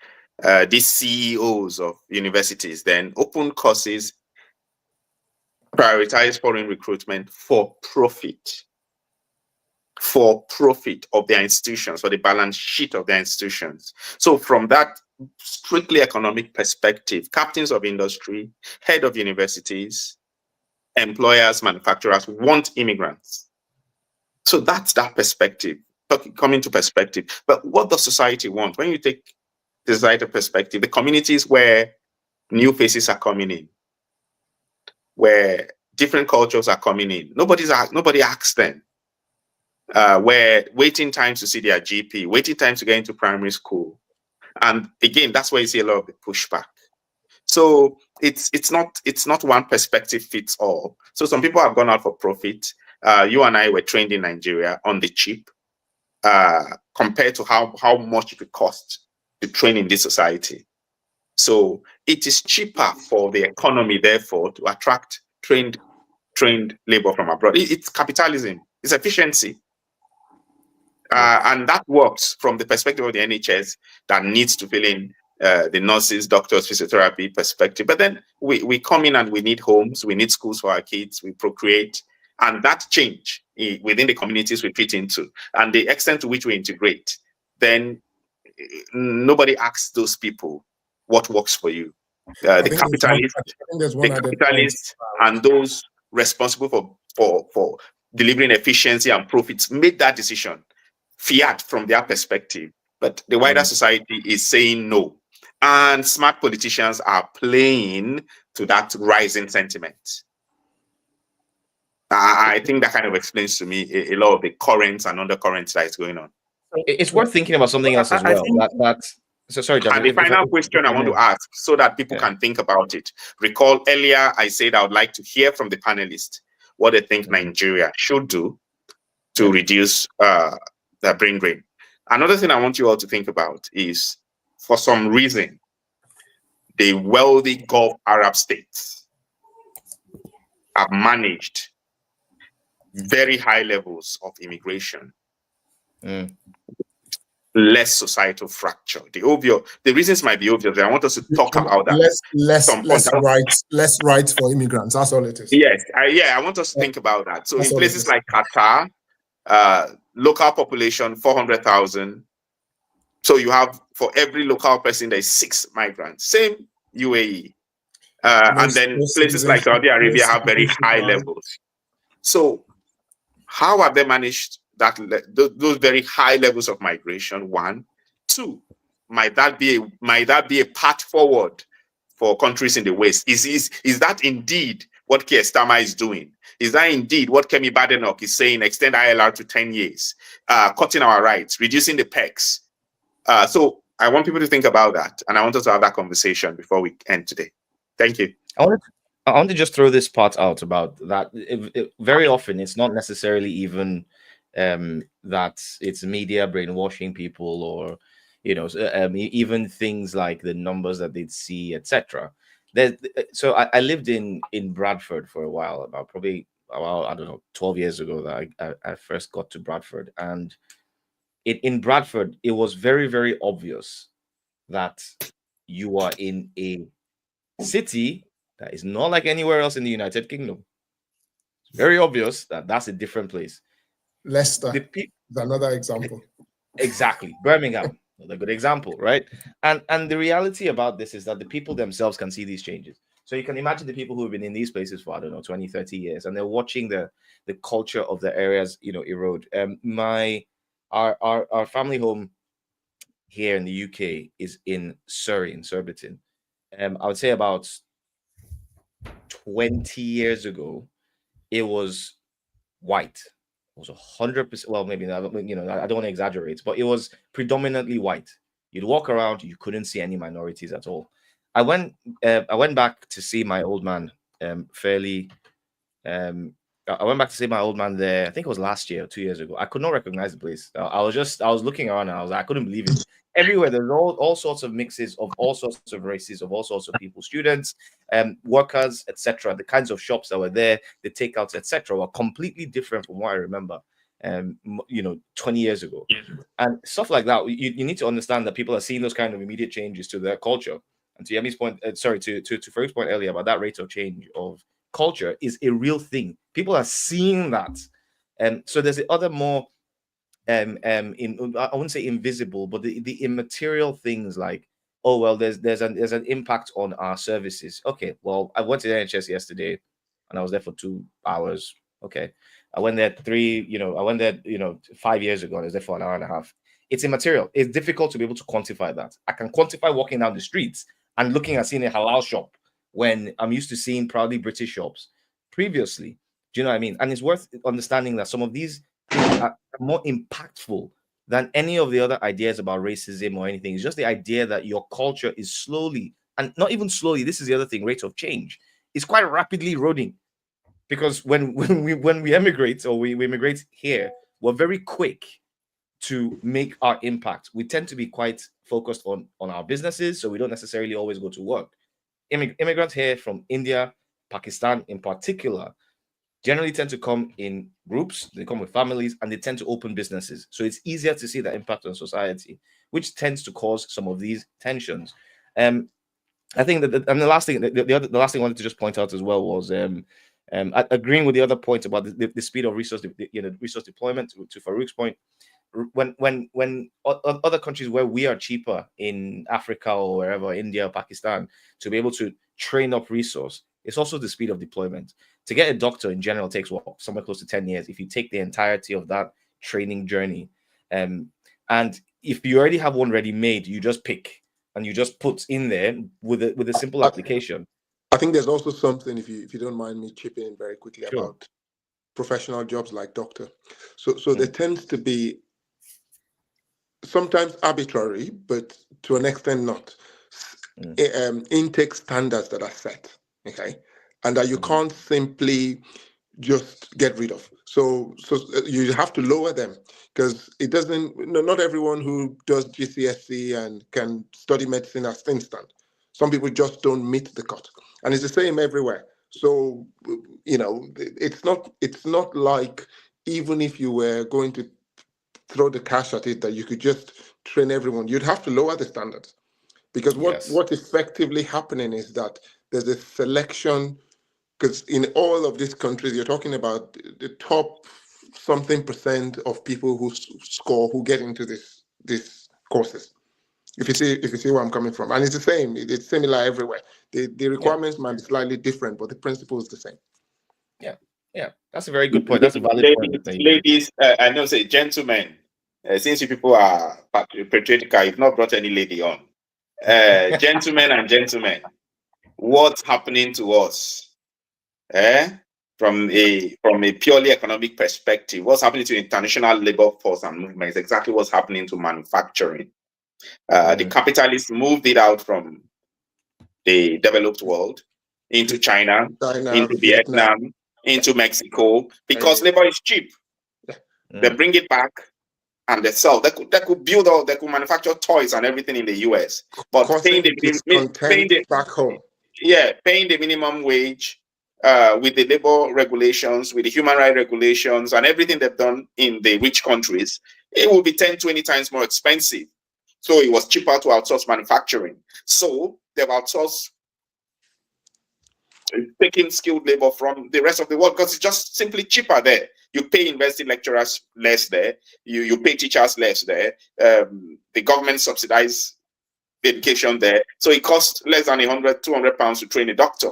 these CEOs of universities then open courses, prioritize foreign recruitment for profit of their institutions, for the balance sheet of their institutions. So from that strictly economic perspective, captains of industry, head of universities, employers, manufacturers want immigrants. So that's that perspective, coming to perspective. But what does society want? When you take the societal perspective, the communities where new faces are coming in, where different cultures are coming in, nobody asks them. Where waiting times to see their GP, waiting times to get into primary school. And again, that's where you see a lot of the pushback. So it's not one perspective fits all. So some people have gone out for profit. You and I were trained in Nigeria on the cheap, compared to how much it would cost to train in this society. So it is cheaper for the economy, therefore, to attract trained labor from abroad. It's capitalism. It's efficiency. And that works from the perspective of the NHS that needs to fill in the nurses, doctors, physiotherapy perspective. But then we come in and we need homes, we need schools for our kids, we procreate. And that change within the communities we fit into and the extent to which we integrate, then nobody asks those people what works for you. The capitalists and those responsible for delivering efficiency and profits made that decision. Fiat from their perspective, but the wider society is saying no. And smart politicians are playing to that rising sentiment. I think that kind of explains to me a lot of the currents and undercurrents that is going on. It's worth thinking about something else as well. So sorry, Jack. And the final question I want to ask, so that people can think about it. Recall earlier I said I would like to hear from the panelists what they think Nigeria should do to reduce the brain drain. Another thing I want you all to think about is, for some reason, the wealthy Gulf Arab states have managed very high levels of immigration, less societal fracture. The reasons might be obvious, but I want us to talk about that. Less rights for immigrants. That's all it is. Yes, I want us to think about that. So in places like Qatar, local population 400,000. So you have, for every local person, there's 6 migrants. Same UAE. And then places like Saudi Arabia have very high levels. So how have they managed those very high levels of migration? 1. 2, might that be a path forward for countries in the West? Is that indeed what Keir Starmer is doing? Is that indeed what Kemi Badenoch is saying, extend ILR to 10 years, cutting our rights, reducing the PECs? So I want people to think about that, and I want us to have that conversation before we end today. Thank you. I want to just throw this part out about that. Very often, it's not necessarily even that it's media brainwashing people, or even things like the numbers that they'd see, etc. So I lived in Bradford for a while, about I don't know, 12 years ago that I first got to Bradford. And in Bradford, it was very, very obvious that you are in a city that is not like anywhere else in the United Kingdom. It's very obvious that that's a different place. Leicester is another example. Exactly. Birmingham, another good example, right? And the reality about this is that the people themselves can see these changes. So you can imagine the people who have been in these places for, I don't know, 20, 30 years, and they're watching the culture of the areas, erode. Our family home here in the UK is in Surrey, in Surbiton. I would say about 20 years ago, it was white. It was 100%. Well, maybe not, I don't want to exaggerate, but it was predominantly white. You'd walk around, you couldn't see any minorities at all. I went back to see my old man I went back to see my old man there. I think it was last year or 2 years ago. I could not recognize the place. I was looking around and I couldn't believe it. Everywhere there's all sorts of mixes of all sorts of races, of all sorts of people, students, workers, etc. The kinds of shops that were there, the takeouts, etc., were completely different from what I remember. 20 years ago, and stuff like that. You need to understand that people are seeing those kind of immediate changes to their culture. And to Yemi's point, to Farouk's point earlier about that rate of change of culture is a real thing. People are seeing that, and so there's the other more I wouldn't say invisible, but the immaterial things like, oh well, there's an impact on our services. Okay, well, I went to the NHS yesterday, and I was there for 2 hours. Okay, I went there 5 years ago, and I was there for an hour and a half. It's immaterial. It's difficult to be able to quantify that. I can quantify walking down the streets and looking and seeing a halal shop when I'm used to seeing proudly British shops previously. Do you know what I mean? And it's worth understanding that some of these things are more impactful than any of the other ideas about racism or anything. It's just the idea that your culture is slowly, and not even slowly, this is the other thing, rate of change, is quite rapidly eroding. Because when we emigrate or we immigrate here, we're very quick to make our impact. We tend to be quite focused on our businesses, so we don't necessarily always go to work. Immigrants here from India, Pakistan in particular, generally tend to come in groups. They come with families, and they tend to open businesses. So it's easier to see the impact on society, which tends to cause some of these tensions. I think that, and the last thing I wanted to just point out as well was agreeing with the other point about the speed of resource deployment. To Farouk's point, when other countries where we are cheaper in Africa or wherever, India or Pakistan, to be able to train up resource, it's also the speed of deployment. To get a doctor in general takes somewhere close to 10 years if you take the entirety of that training journey. And if you already have one ready made, you just pick and you just put in there with a simple application. I think there's also something, if you don't mind me chipping in very quickly, Sure. about professional jobs like doctor. So there tends to be sometimes arbitrary, but to an extent not, intake standards that are set, okay, and that you can't simply just get rid of. So you have to lower them, because it doesn't. Not everyone who does GCSE and can study medicine as instant. Some people just don't meet the cut, and it's the same everywhere. So it's not like, even if you were going to throw the cash at it, that you could just train everyone. You'd have to lower the standards, because what's effectively happening is that there's a selection, because in all of these countries, you're talking about the top something % of people who score, who get into these courses. If you see where I'm coming from, and it's the same, it's similar everywhere. The requirements might be slightly different, but the principle is the same. Yeah, that's a very good point. That's a valid point. Ladies, I know, say gentlemen, since you people are patriarchal, you've not brought any lady on. Gentlemen and gentlemen, what's happening to us? From a purely economic perspective, what's happening to international labor force and movements? Exactly what's happening to manufacturing. The capitalists moved it out from the developed world into China, into Vietnam, into Mexico, because labor is cheap. They bring it back and they sell. They could build they could manufacture toys and everything in the US, but paying the back home. Yeah, paying the minimum wage, with the labor regulations, with the human rights regulations, and everything they've done in the rich countries, it will be 10, 20 times more expensive. So it was cheaper to outsource manufacturing. So they've outsourced taking skilled labor from the rest of the world, because it's just simply cheaper there. You pay university lecturers less there. You pay teachers less there. The government subsidize the education there. So it costs less than 100, 200 pounds to train a doctor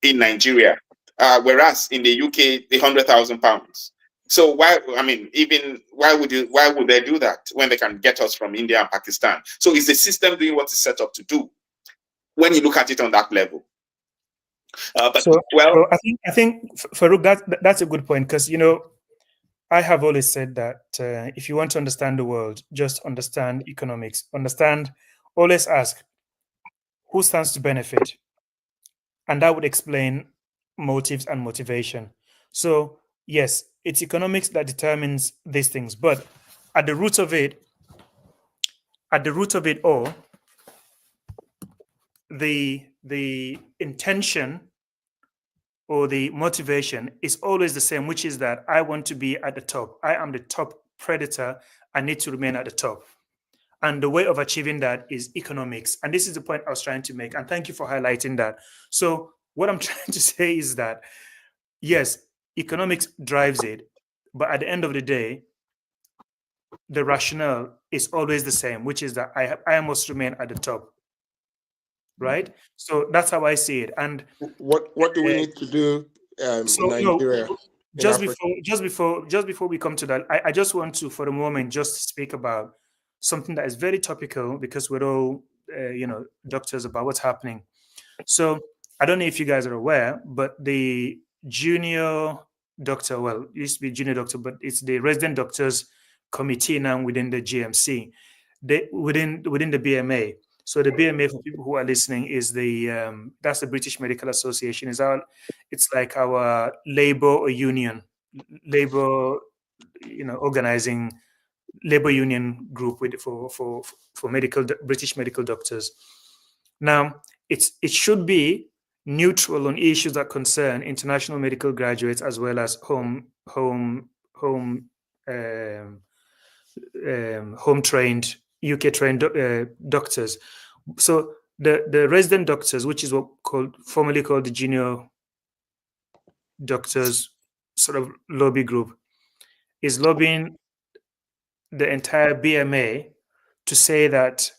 in Nigeria. Whereas in the UK, 100,000 pounds. So why would they do that when they can get us from India and Pakistan? So is the system doing what it's set up to do when you look at it on that level? So I think Farouk, that's a good point, because I have always said that if you want to understand the world, just understand economics. Always ask who stands to benefit, and that would explain motives and motivation. So yes, it's economics that determines these things, but at the root of it all, the intention or the motivation is always the same, which is that I want to be at the top. I am the top predator. I need to remain at the top. And the way of achieving that is economics. And this is the point I was trying to make. And thank you for highlighting that. So what I'm trying to say is that, yes, economics drives it. But at the end of the day, the rationale is always the same, which is that I must remain at the top. Right? So that's how I see it. And what do we need to do in Nigeria? Just before we come to that, I just want to, for a moment, just speak about something that is very topical, because we're all, doctors, about what's happening. So I don't know if you guys are aware, but the junior doctor, well, it used to be junior doctor, but it's the resident doctors committee now within the GMC, within the BMA. So the BMA, for people who are listening, is that's the British Medical Association. It's like our labor or union, organizing labor union group for British medical doctors. Now, it should be neutral on issues that concern international medical graduates as well as home-trained, UK-trained doctors. So the resident doctors, which is formerly called the junior doctors sort of lobby group, is lobbying the entire BMA to say that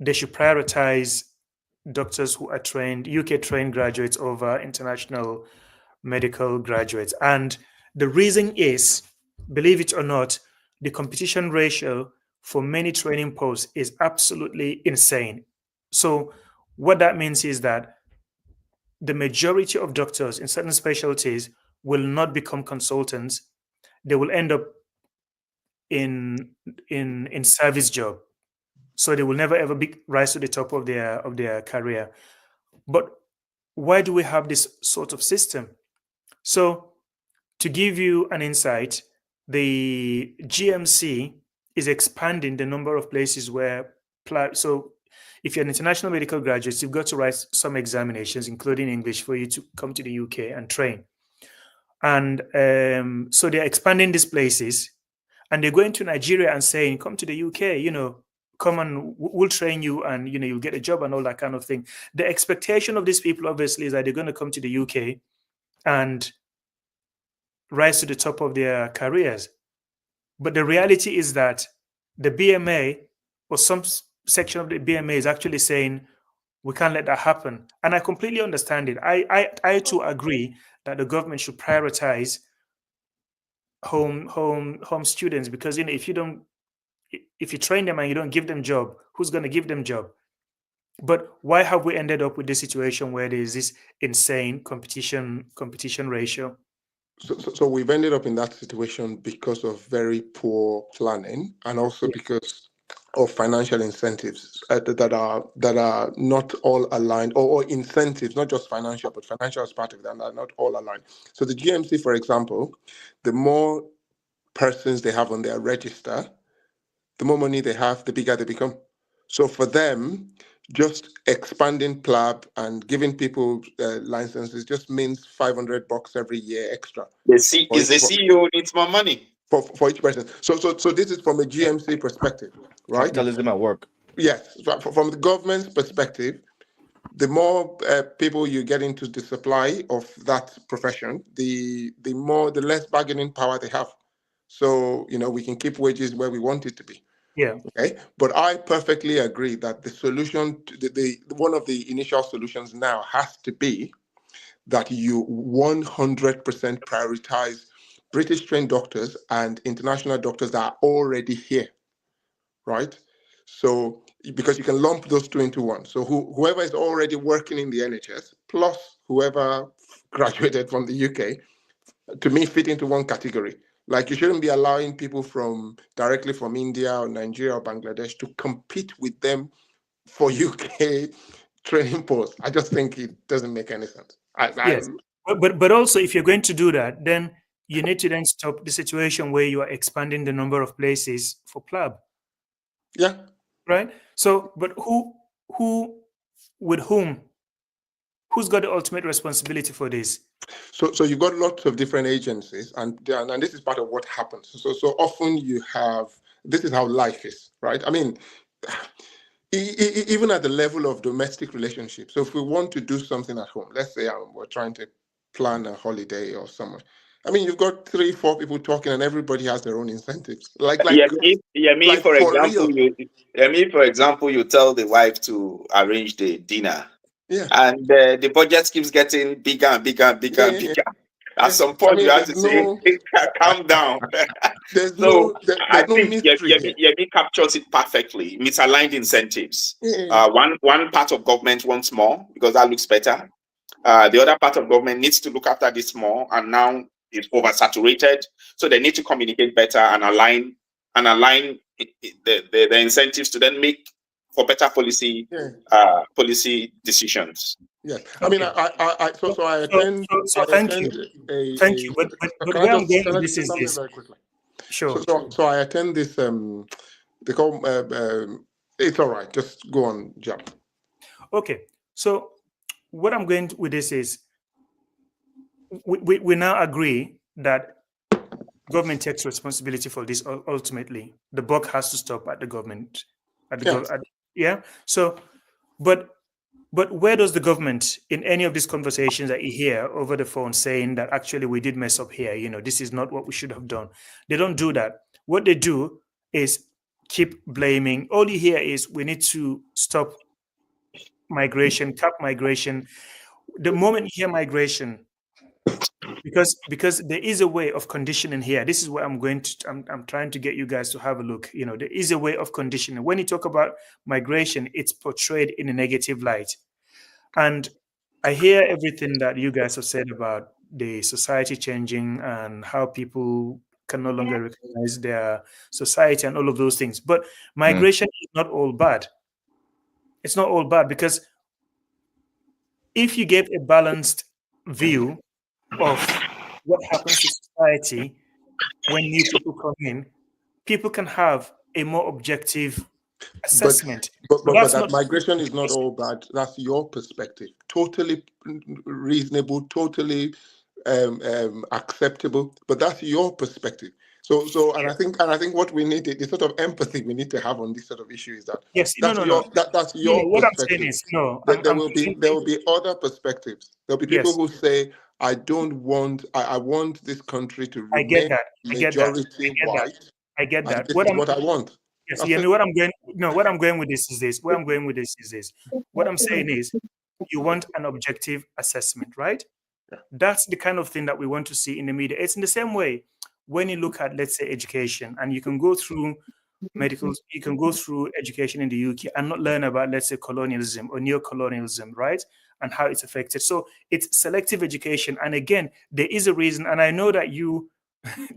they should prioritize doctors who are UK-trained graduates over international medical graduates. And the reason is, believe it or not, the competition ratio for many training posts is absolutely insane. So what that means is that the majority of doctors in certain specialties will not become consultants. They will end up in service job. So they will never ever rise to the top of their career. But why do we have this sort of system? So to give you an insight, the GMC is expanding the number of places where, so if you're an international medical graduate, you've got to write some examinations, including English, for you to come to the UK and train. And so they're expanding these places, and they're going to Nigeria and saying, come to the UK, come and we'll train you, and you'll get a job and all that kind of thing. The expectation of these people, obviously, is that they're going to come to the UK and rise to the top of their careers. But the reality is that the BMA, or some section of the BMA, is actually saying we can't let that happen. And I completely understand it. I too agree that the government should prioritize home students, because if you train them and you don't give them job, who's going to give them job? But why have we ended up with this situation where there is this insane competition ratio? So we've ended up in that situation because of very poor planning, and also because of financial incentives that are not all aligned, or incentives, not just financial, but financial as part of them, are not all aligned. So the GMC, for example, the more persons they have on their register, the more money they have, the bigger they become. So for them, just expanding PLAB and giving people licenses just means $500 every year extra. The CEO needs more money for each person. So this is from a GMC perspective, right? Capitalism at work. Yes, from the government's perspective, the more people you get into the supply of that profession, the less bargaining power they have. So we can keep wages where we want it to be. Yeah. Okay, but I perfectly agree that the solution, the one of the initial solutions now has to be that you 100% prioritize British trained doctors and international doctors that are already here, right? So because you can lump those two into one. So whoever is already working in the NHS plus whoever graduated from the UK, to me, fit into one category. Like you shouldn't be allowing people from directly from India or Nigeria or Bangladesh to compete with them for UK training posts. I just think it doesn't make any sense. Yes, but also if you're going to do that, then you need to then stop the situation where you are expanding the number of places for PLAB. Yeah. Right. So, but who, with whom? Who's got the ultimate responsibility for this? So you've got lots of different agencies, and this is part of what happens. So often you have, this is how life is, right? I mean, even at the level of domestic relationships. So if we want to do something at home, let's say we're trying to plan a holiday or somewhere. I mean, you've got 3-4 people talking, and everybody has their own incentives. Like for example, you tell the wife to arrange the dinner. Yeah. And the budget keeps getting bigger and bigger and bigger and bigger. At some point, you have to say, calm down. There's no mystery. Yemi captures it perfectly. Misaligned incentives. One part of government wants more because that looks better. The other part of government needs to look after this more, and now it's oversaturated. So they need to communicate better and align the incentives to then make for better policy decisions. Yes, I mean, so I attend. So thank you. Thank you. But where I'm going with this is this. Very quickly. Sure. So I attend this. They call. It's all right. Just go on, jump. Okay. So what I'm going with this is, we now agree that government takes responsibility for this. Ultimately, the buck has to stop at the government. So, but where does the government, in any of these conversations that you hear over the phone, saying that actually we did mess up here, this is not what we should have done? They don't do that. What they do is keep blaming. All you hear is we need to stop migration, cap migration. The moment you hear migration, because there is a way of conditioning here. This is where I'm trying to get you guys to have a look. There is a way of conditioning. When you talk about migration, it's portrayed in a negative light. And I hear everything that you guys have said about the society changing and how people can no longer recognize their society and all of those things. But migration is not all bad. It's not all bad, because if you get a balanced view of what happens to society when new people come in, people can have a more objective assessment. But that migration is not all bad. That's your perspective. Totally reasonable, totally acceptable. But that's your perspective. So I think what we need, the sort of empathy we need to have on this sort of issue is that that's your what perspective. I'm saying is there will be other perspectives. There'll be people who say, I want this country to remain majority white. I get that. This is what I want. Yes, what I'm going with this is this. Where I'm going with this is this. What I'm saying is, you want an objective assessment, right? Yeah. That's the kind of thing that we want to see in the media. It's in the same way when you look at, let's say, education, and you can go through medicals, you can go through education in the UK and not learn about, let's say, colonialism or neo-colonialism, right? And how it's affected. So it's selective education. And again, there is a reason, and I know that you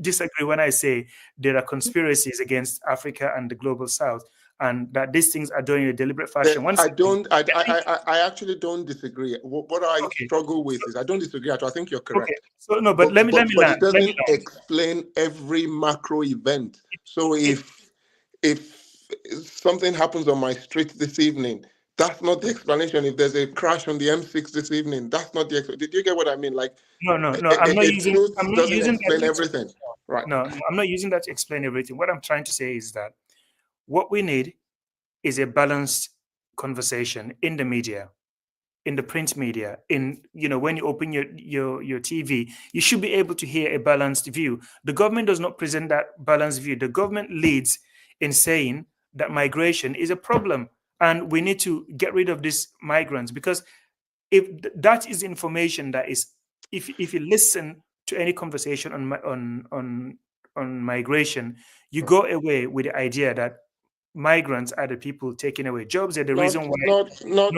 disagree when I say there are conspiracies against Africa and the global South, and that these things are done in a deliberate fashion. I actually don't disagree. What I struggle with is I don't disagree at all. I think you're correct. Okay. So no, but let me land. It doesn't explain every macro event. So if something happens on my street this evening, that's not the explanation. If there's a crash on the M6 this evening, that's not the explanation. Did you get what I mean? Like, no. I'm not using explain everything. Right. No, I'm not using that to explain everything. What I'm trying to say is that what we need is a balanced conversation in the media, in the print media, when you open your TV, you should be able to hear a balanced view. The government does not present that balanced view. The government leads in saying that migration is a problem and we need to get rid of these migrants, because if that is information that is, if you listen to any conversation on migration, you go away with the idea that migrants are the people taking away jobs. They're the reason why. Not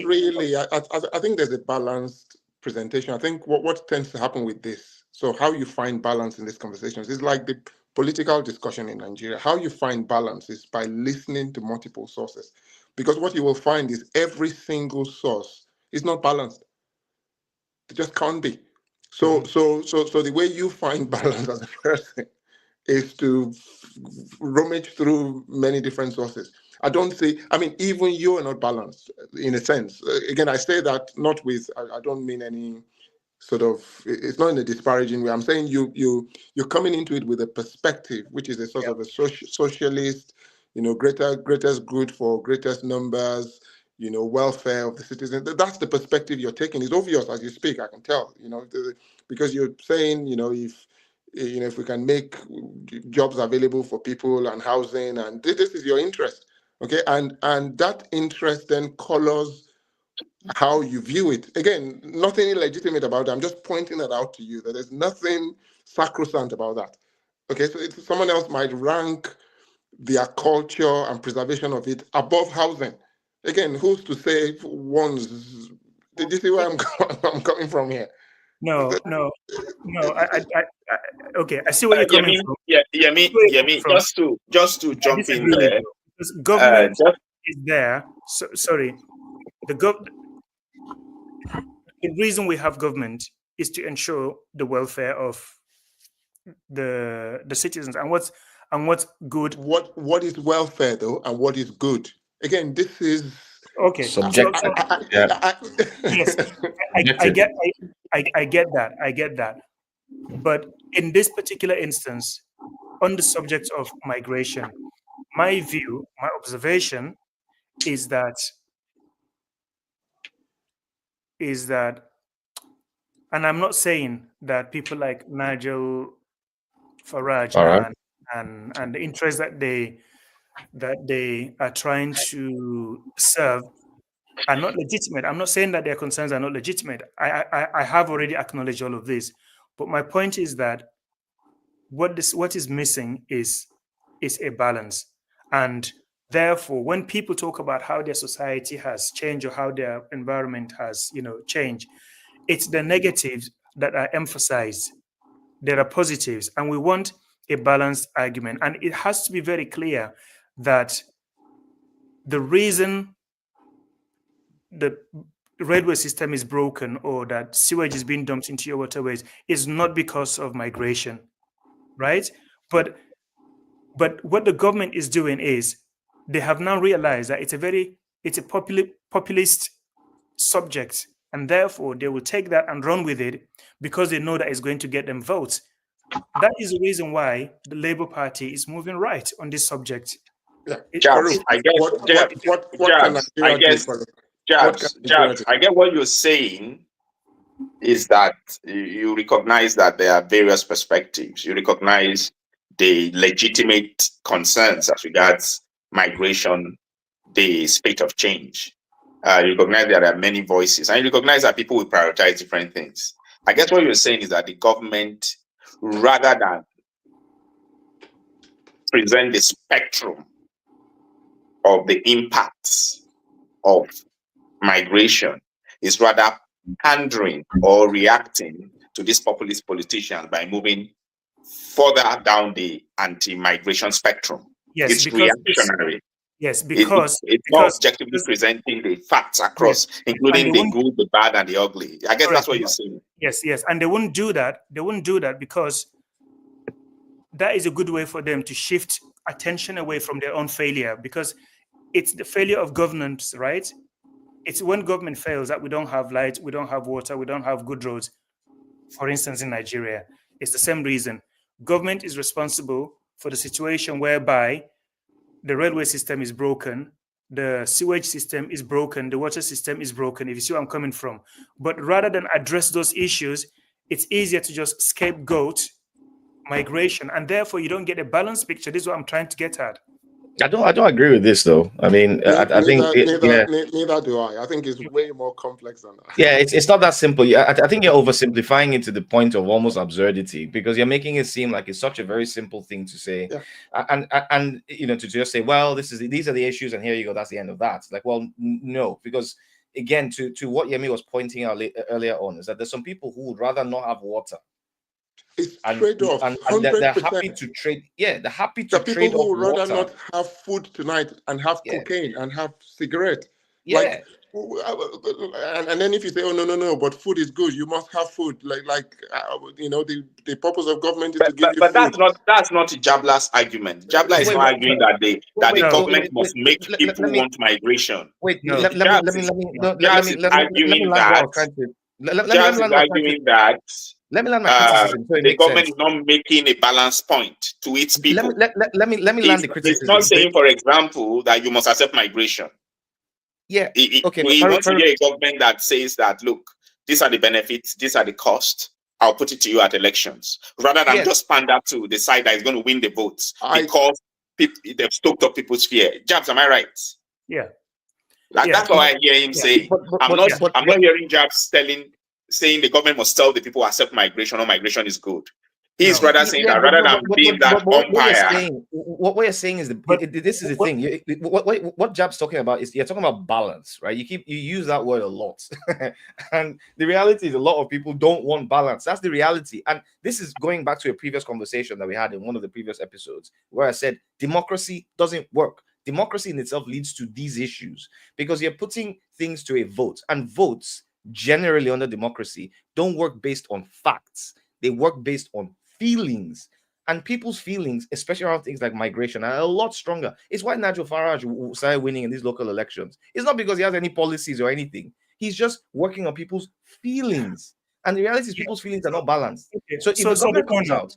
really. I think there's a balanced presentation. I think what tends to happen with this, so how you find balance in these conversations is like the political discussion in Nigeria. How you find balance is by listening to multiple sources, because what you will find is every single source is not balanced. It just can't be. So the way you find balance as a person is to rummage through many different sources. I don't say, I mean, even you are not balanced in a sense. Again, I say that not with, I don't mean any sort of, it's not in a disparaging way. I'm saying you're coming into it with a perspective, which is a sort of a socialist, greatest good for greatest numbers, welfare of the citizens. That's the perspective you're taking. It's obvious as you speak, I can tell, because you're saying, if we can make jobs available for people and housing, and this is your interest, okay? And that interest then colors how you view it. Again, nothing illegitimate about it. I'm just pointing that out to you, that there's nothing sacrosanct about that. Okay, so someone else might rank their culture and preservation of it above housing. Again, who's to say one's... Did you see where I'm coming from here? No. Okay, I see where you're coming from. Yemi, just to jump in there. Because government is there. So, sorry, the reason we have government is to ensure the welfare of the citizens. And what's good? What is welfare though, and what is good? Again, this is okay. Subjective. Yes, I get that. But in this particular instance, on the subject of migration, my view, my observation is that, and I'm not saying that people like Nigel Farage and the interests that they are trying to serve are not legitimate. I'm not saying that their concerns are not legitimate. I have already acknowledged all of this. But my point is that what is missing is a balance. And therefore, when people talk about how their society has changed or how their environment has, changed, it's the negatives that are emphasized. There are positives, and we want a balanced argument. And it has to be very clear that the reason the railway system is broken or that sewage is being dumped into your waterways is not because of migration, right? But what the government is doing is they have now realized that it's a populist subject, and therefore they will take that and run with it because they know that it's going to get them votes. That is the reason why the Labour Party is moving right on this subject. Jabs, I get what you're saying is that you recognize that there are various perspectives. You recognize the legitimate concerns as regards migration, the state of change. You recognize there are many voices, and you recognize that people will prioritize different things. I guess what you're saying is that the government, rather than present the spectrum of the impacts of migration, is rather pandering or reacting to these populist politicians by moving further down the anti-migration spectrum. Yes, it's reactionary. Because it's not objectively presenting the facts across, including the good, the bad, and the ugly. I guess that's what you're saying. Yes, and they wouldn't do that. They wouldn't do that because that is a good way for them to shift attention away from their own failure, because it's the failure of governance, right? It's when government fails that we don't have light, we don't have water, we don't have good roads. For instance, in Nigeria, it's the same reason. Government is responsible for the situation whereby the railway system is broken, the sewage system is broken, the water system is broken, if you see where I'm coming from. But rather than address those issues, it's easier to just scapegoat migration, and therefore you don't get a balanced picture. This is what I'm trying to get at. I don't agree with this though. I mean, I think neither do I. I think it's way more complex than that. Yeah, it's not that simple. Yeah, I think you're oversimplifying it to the point of almost absurdity, because you're making it seem like it's such a very simple thing to say, and you know, to just say, well, these are the issues, and here you go, that's the end of that. Like, well, no, because again, to what Yemi was pointing out earlier on, is that there's some people who would rather not have water. It's trade-off, and 100%. they're happy to trade. Yeah, they're happy to the trade people off who would rather water. not have food tonight and have cocaine and have cigarette. Yeah. And then if you say, oh no, but food is good, you must have food. You know, the purpose of government is to give you but food. that's not Jabla's argument. Jabla is not arguing that the government must make people want migration. Wait, no. let me arguing that let me land my criticism. So the government is not making a balance point to its people. Let me land the criticism. It's not saying, for example, that you must accept migration. Yeah. Okay. We want to hear a government that says that, look, these are the benefits, these are the costs. I'll put it to you at elections, rather than just pander to the side that is going to win the votes because they've stoked up people's fear. Jabs, am I right? Yeah. That's what I hear him say. I'm not hearing Jabs saying the government must tell the people accept migration or migration is good. He's rather saying that rather than being that umpire. What we're saying is this is the thing. What Jab's talking about is you're talking about balance, right? You use that word a lot, and the reality is a lot of people don't want balance. That's the reality, and this is going back to a previous conversation that we had in one of the previous episodes where I said democracy doesn't work. Democracy in itself leads to these issues because you're putting things to a vote, and votes generally under democracy don't work based on facts. They work based on feelings, and people's feelings, especially around things like migration, are a lot stronger. It's why Nigel Farage started winning in these local elections. It's not because he has any policies or anything. He's just working on people's feelings, and the reality is people's feelings are not balanced. So if the government comes out,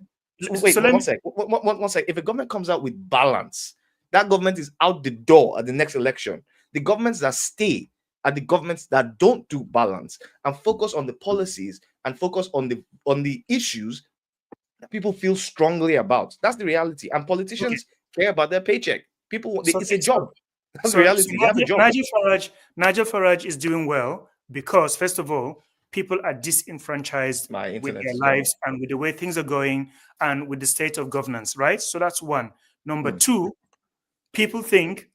wait, one sec. If a government comes out with balance, that government is out the door at the next election. The governments that stay are the governments that don't do balance and focus on the policies and focus on the issues that people feel strongly about. That's the reality. And politicians care about their paycheck. It's a job. That's the reality. They have a job. Nigel Farage is doing well because, first of all, people are disenfranchised with their lives and with the way things are going and with the state of governance, right? So that's one. Number two, people think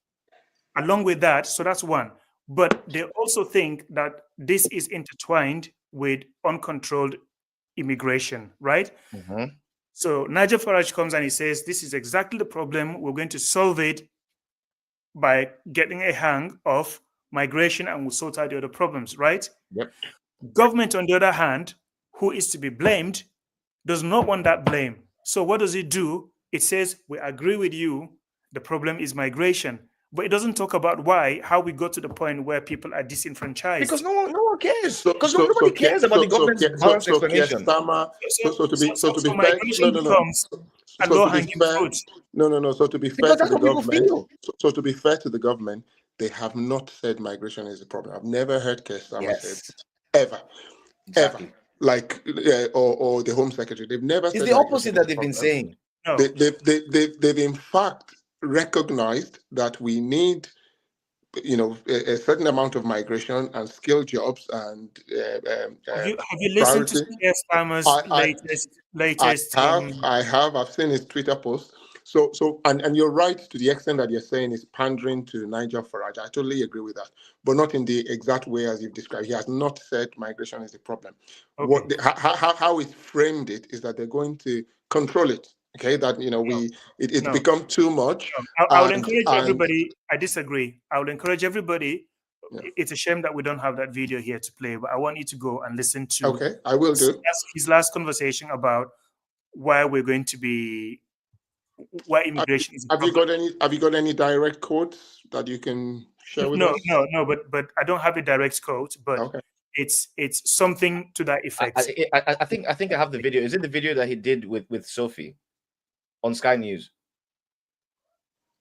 along with that, so that's one. But they also think that this is intertwined with uncontrolled immigration, right? So Nigel Farage comes and he says, this is exactly the problem. We're going to solve it by getting a hang of migration and we'll sort out the other problems, right? Yep. Government, on the other hand, who is to be blamed, does not want that blame. So what does it do? It says, we agree with you. The problem is migration. But it doesn't talk about how we got to the point where people are disenfranchised. Because no one cares. Because nobody cares about the government's balance explanation. So to be fair, So to be fair to the government, so to be fair to the government, they have not said migration is a problem. I've never heard Keir Starmer say it, ever. Like or the Home Secretary, they've never. It's the opposite that they've been saying. No. They've in fact recognized that we need, a certain amount of migration and skilled jobs and. Have you listened to Keir Starmer's latest? I have. I've seen his Twitter post. So and you're right to the extent that you're saying is pandering to Nigel Farage. I totally agree with that, but not in the exact way as you've described. He has not said migration is a problem. Okay. How he's framed it is that they're going to control it. Okay, that it's become too much. I would encourage everybody. I disagree. I would encourage everybody. Yeah. It's a shame that we don't have that video here to play, but I want you to go and listen to. Okay, I will do. His last conversation about why we're going to be. Why immigration is. Have you got any direct quotes that you can share with us? No. But I don't have a direct quote. But it's something to that effect. I think I have the video. Is it the video that he did with Sophie on Sky News?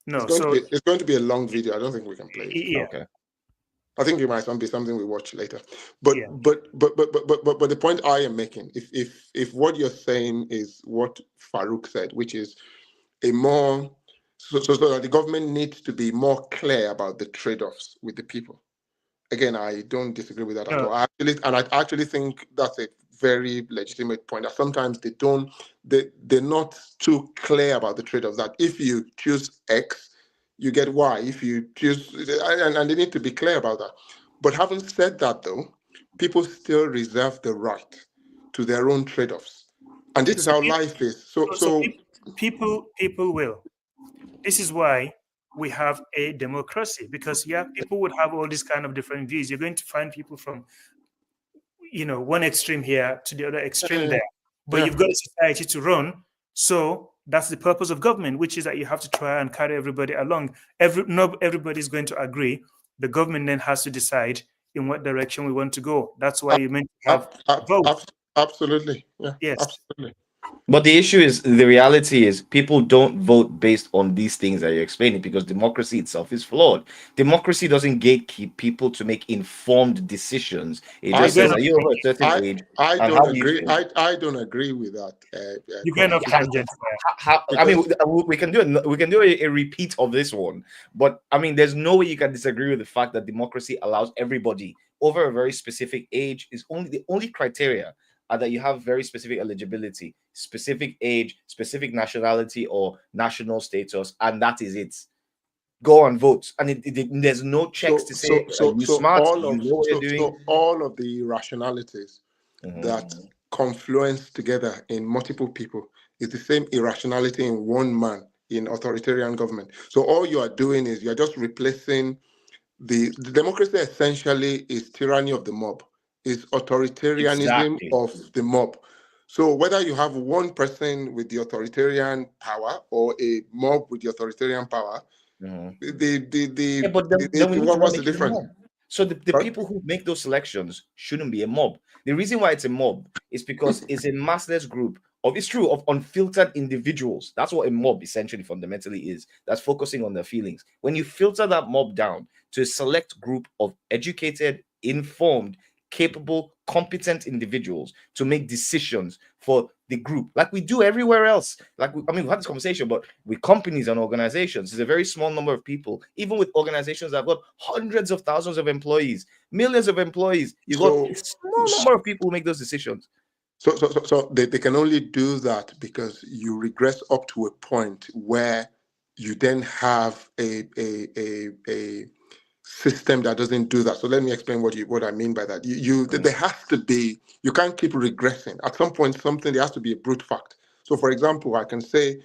No, it's going to be a long video. I don't think we can play it. Yeah. Okay. I think it might be something we watch later. But Yeah. but the point I am making, if what you're saying is what Farouk said, which is a more so that the government needs to be more clear about the trade-offs with the people. Again, I don't disagree with that at No. all. I actually think that's a very legitimate point. That sometimes they're not too clear about the trade-offs. That if you choose X, you get Y. If you choose, and they need to be clear about that. But having said that, though, people still reserve the right to their own trade-offs, and this is how life is. So people will. This is why we have a democracy, because people would have all these kind of different views. You're going to find people from one extreme here to the other extreme there, but Yeah. you've got a society to run. So that's the purpose of government, which is that you have to try and carry everybody along. Not everybody's going to agree. The government then has to decide in what direction we want to go. That's why you meant to have vote. Absolutely. Yeah. Yes. Absolutely. But the issue is, the reality is, people don't vote based on these things that you're explaining, because democracy itself is flawed. Democracy doesn't gatekeep people to make informed decisions. It just says that you're over a certain age. I and don't how do you agree. think? I don't agree with that. You're going off tangent. I mean, we can do a repeat of this one, but I mean, there's no way you can disagree with the fact that democracy allows everybody over a very specific age. Is only the only criteria are that you have very specific eligibility, specific age, specific nationality or national status, and that is it. Go and vote, and there's no checks to say are you smart, you know what you're doing. So all of the irrationalities that confluence together in multiple people is the same irrationality in one man in authoritarian government. So all you are doing is you're just replacing the democracy. Essentially is tyranny of the mob, is authoritarianism of the mob. So whether you have one person with the authoritarian power or a mob with the authoritarian power, what's the difference? So the people who make those selections shouldn't be a mob. The reason why it's a mob is because it's a massless group of unfiltered individuals. That's what a mob essentially fundamentally is. That's focusing on their feelings. When you filter that mob down to a select group of educated, informed, capable, competent individuals to make decisions for the group, like we do everywhere else. We've had this conversation, but with companies and organizations, it's a very small number of people. Even with organizations that have got hundreds of thousands of employees, millions of employees, you've got a small number of people who make those decisions. So they can only do that because you regress up to a point where you then have a system that doesn't do that. So let me explain what I mean by that. There has to be, you can't keep regressing. At some point, there has to be a brute fact. So for example, I can say,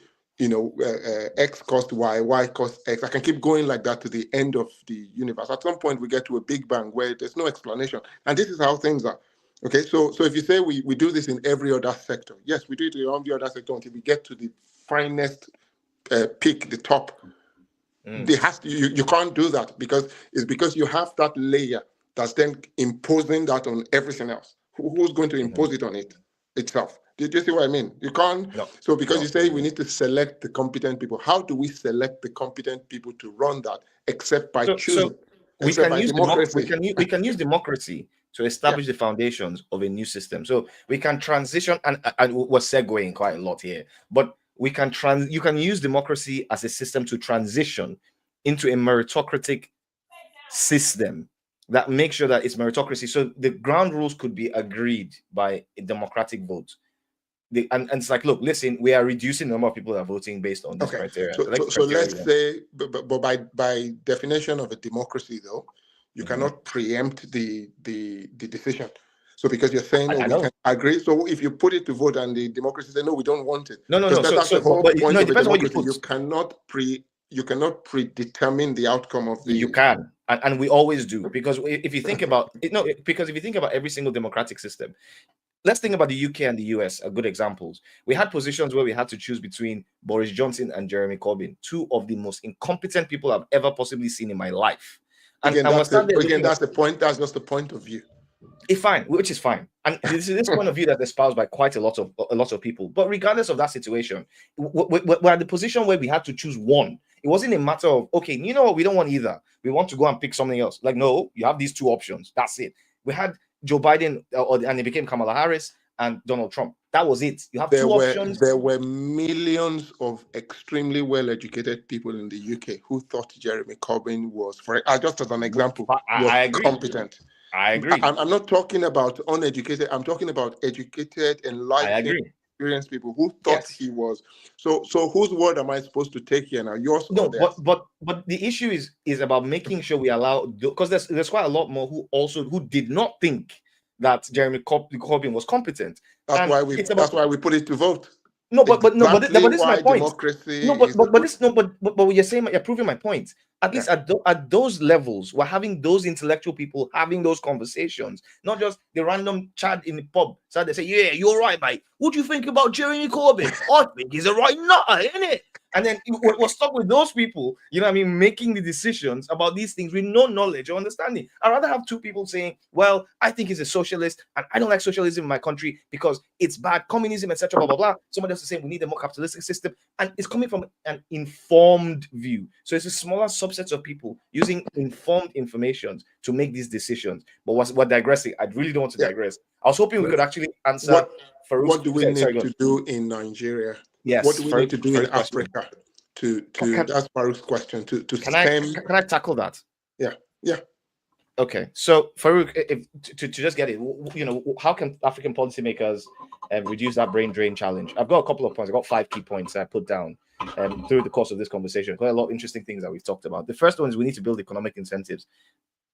X cost Y, Y cost X. I can keep going like that to the end of the universe. At some point, we get to a big bang where there's no explanation. And this is how things are. Okay, so if you say we do this in every other sector, yes, we do it in every other sector until we get to the finest peak, the top. You can't do that because you have that layer that's then imposing that on everything else. Who's going to impose it on itself? Do you see what I mean? You can't. No. So because you say we need to select the competent people, how do we select the competent people to run that except by choosing? We can use democracy to establish the foundations of a new system. So we can transition, and we're segueing quite a lot here, but you can use democracy as a system to transition into a meritocratic system that makes sure that it's meritocracy. So the ground rules could be agreed by a democratic vote. And it's like, look, listen, we are reducing the number of people that are voting based on this criteria. So let's say, but by definition of a democracy, though, you cannot preempt the decision. So because you're saying, we can agree. So if you put it to vote and the democracy say, no, we don't want it. No. That's the whole point of a democracy. You cannot predetermine the outcome of the. You can, and we always do, because if you think about every single democratic system, let's think about the UK and the US are good examples. We had positions where we had to choose between Boris Johnson and Jeremy Corbyn, two of the most incompetent people I've ever possibly seen in my life. That's the point. That's just the point of view. Which is fine, and this is this point of view that's espoused by quite a lot of people. But regardless of that situation, we're at the position where we had to choose one, It wasn't a matter of, okay, you know what, we don't want either. We want to go and pick something else. Like, no, you have these two options. That's it. We had Joe Biden, and it became Kamala Harris and Donald Trump. That was it. You have two options. There were millions of extremely well-educated people in the UK who thought Jeremy Corbyn was, just as an example, I agree. Competent. I agree. I'm not talking about uneducated. I'm talking about educated, enlightened, experienced people who thought he was. So whose word am I supposed to take here now? Yours? No, but the issue is about making sure we allow, because there's quite a lot more who did not think that Jeremy Corbyn was competent. That's why we put it to vote. No, but this is my point. Democracy but you're saying, you're proving my point. At least at those levels, we're having those intellectual people having those conversations, not just the random chat in the pub. So they say, yeah, you're right, mate. What do you think about Jeremy Corbyn? I think he's a right nutter, isn't it? And then we're stuck with those people, you know what I mean, making the decisions about these things with no knowledge or understanding. I'd rather have two people saying, well, I think he's a socialist and I don't like socialism in my country because it's bad, communism, etc., blah, blah, blah. Somebody else is saying we need a more capitalistic system. And it's coming from an informed view. So it's a smaller subset of people using informed information to make these decisions. But we're digressing. I really don't want to digress. I was hoping we could actually answer. What do we need to do in Nigeria? Yes. What do we need to do in Africa? That's Farouk's question. Can I tackle that? Yeah. Okay. So Farouk, to just get it, you know, how can African policymakers reduce that brain drain challenge? I've got a couple of points. I've got 5 key points I put down through the course of this conversation. Quite a lot of interesting things that we've talked about. The first one is we need to build economic incentives.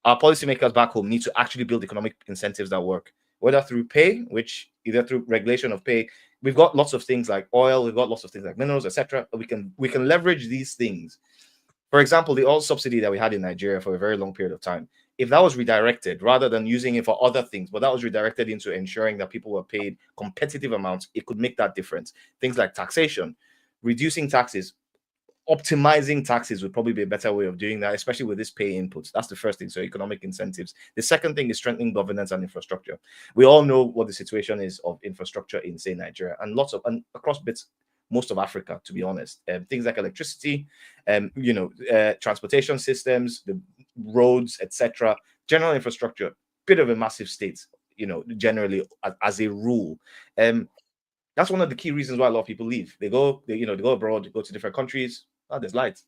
Our policymakers back home need to actually build economic incentives that work, whether through pay, which either through regulation of pay. We've got lots of things like oil, we've got lots of things like minerals, etc. We can leverage these things. For example, the oil subsidy that we had in Nigeria for a very long period of time, if that was redirected rather than using it for other things, but that was redirected into ensuring that people were paid competitive amounts, it could make that difference. Things like taxation, reducing taxes, optimizing taxes would probably be a better way of doing that, especially with this pay inputs. That's the first thing. So economic incentives. The second thing is strengthening governance and infrastructure. We all know what the situation is of infrastructure in, say, Nigeria and across most of Africa, to be honest. Things like electricity, transportation systems, the roads, etc. General infrastructure, bit of a massive state, generally as a rule. That's one of the key reasons why a lot of people leave. They go abroad, go to different countries. Oh, there's light.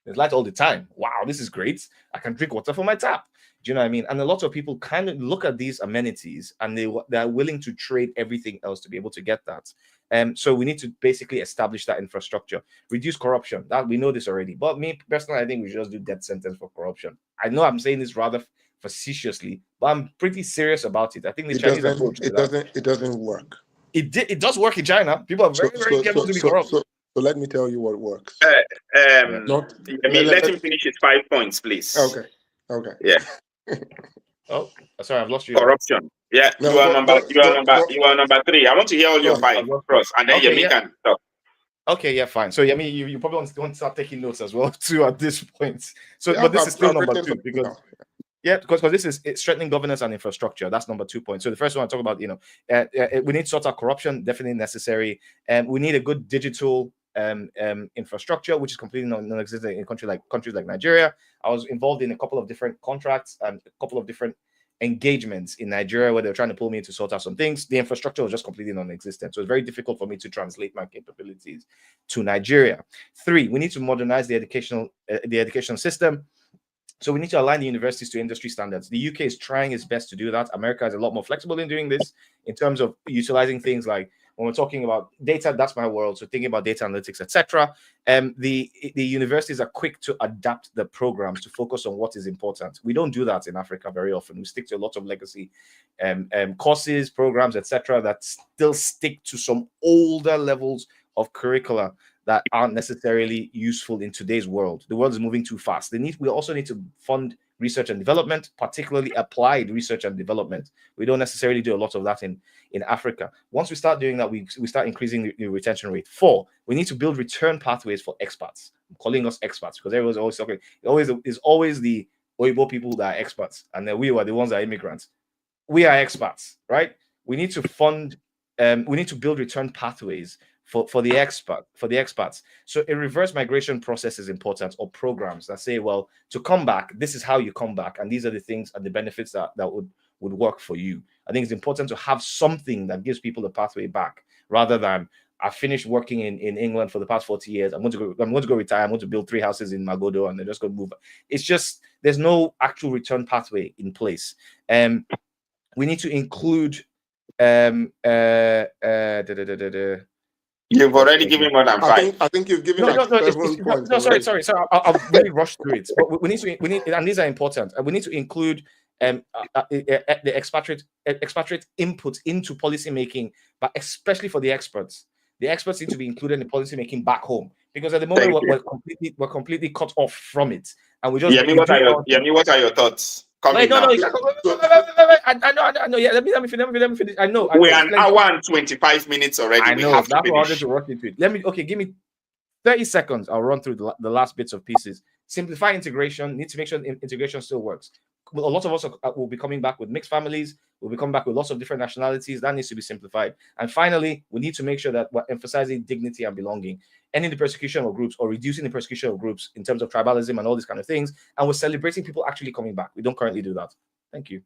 There's light all the time. Wow, this is great. I can drink water from my tap. Do you know what I mean? And a lot of people kind of look at these amenities and they're willing to trade everything else to be able to get that. So we need to basically establish that infrastructure, reduce corruption. That we know this already. But me personally, I think we should just do death sentence for corruption. I know I'm saying this rather facetiously, but I'm pretty serious about it. I think the Chinese approach it doesn't work. It does work in China. People are very careful to be corrupt. So let me tell you what works. Let him finish his 5 points, please. Okay. Yeah. Oh, sorry, I've lost you. Corruption. Yeah, No, you are number 3. I want to hear all your 5 first, and then you can talk. Okay, yeah, fine. So I mean, you probably want to start taking notes as well too at this point. So, but this is still number 2 because. Yeah, because this is strengthening governance and infrastructure. That's number 2 point. So the first one I talk about, we need to sort out corruption, definitely necessary. And we need a good digital infrastructure, which is completely non-existent in countries like Nigeria. I was involved in a couple of different contracts and a couple of different engagements in Nigeria where they were trying to pull me to sort out some things. The infrastructure was just completely non-existent. So it's very difficult for me to translate my capabilities to Nigeria. 3, we need to modernize the education system. So we need to align the universities to industry standards. The UK is trying its best to do that. America is a lot more flexible in doing this in terms of utilizing things like when we're talking about data, that's my world. So thinking about data analytics, etc. The universities are quick to adapt the programs to focus on what is important. We don't do that in Africa very often. We stick to a lot of legacy courses, programs, etc. that still stick to some older levels of curricula that aren't necessarily useful in today's world. The world is moving too fast. We also need to fund research and development, particularly applied research and development. We don't necessarily do a lot of that in Africa. Once we start doing that, we start increasing the retention rate. 4, we need to build return pathways for expats. I'm calling us expats because everyone's always talking. It's always the Oyibo people that are expats, and then we were the ones that are immigrants. We are expats, right? We need to fund. We need to build return pathways for the expats. So a reverse migration process is important, or programs that say, well, to come back, this is how you come back, and these are the things and the benefits that would work for you. I think it's important to have something that gives people a pathway back, rather than I finished working in England for the past 40 years. I'm going to go retire. I'm going to build 3 houses in Magodo and they're just going to move. It's just, there's no actual return pathway in place. We need to include You've already given more than 5. I think you've given like 7 points. No, sorry. I'll really rush through it. But we need, and these are important. We need to include the expatriate input into policy making, but especially for the experts. The experts need to be included in policy making back home, because at the moment we're completely cut off from it, and we just. What are your thoughts? I know. Yeah, let me finish. I know. We're an hour and 25 minutes already. I know. That's why I wanted to rush into it. Give me 30 seconds. I'll run through the last bits of pieces. Simplify integration. Need to make sure integration still works. A lot of us will be coming back with mixed families. We'll be coming back with lots of different nationalities. That needs to be simplified. And finally, we need to make sure that we're emphasizing dignity and belonging, ending the persecution of groups, or reducing the persecution of groups in terms of tribalism and all these kind of things. And we're celebrating people actually coming back. We don't currently do that. Thank you.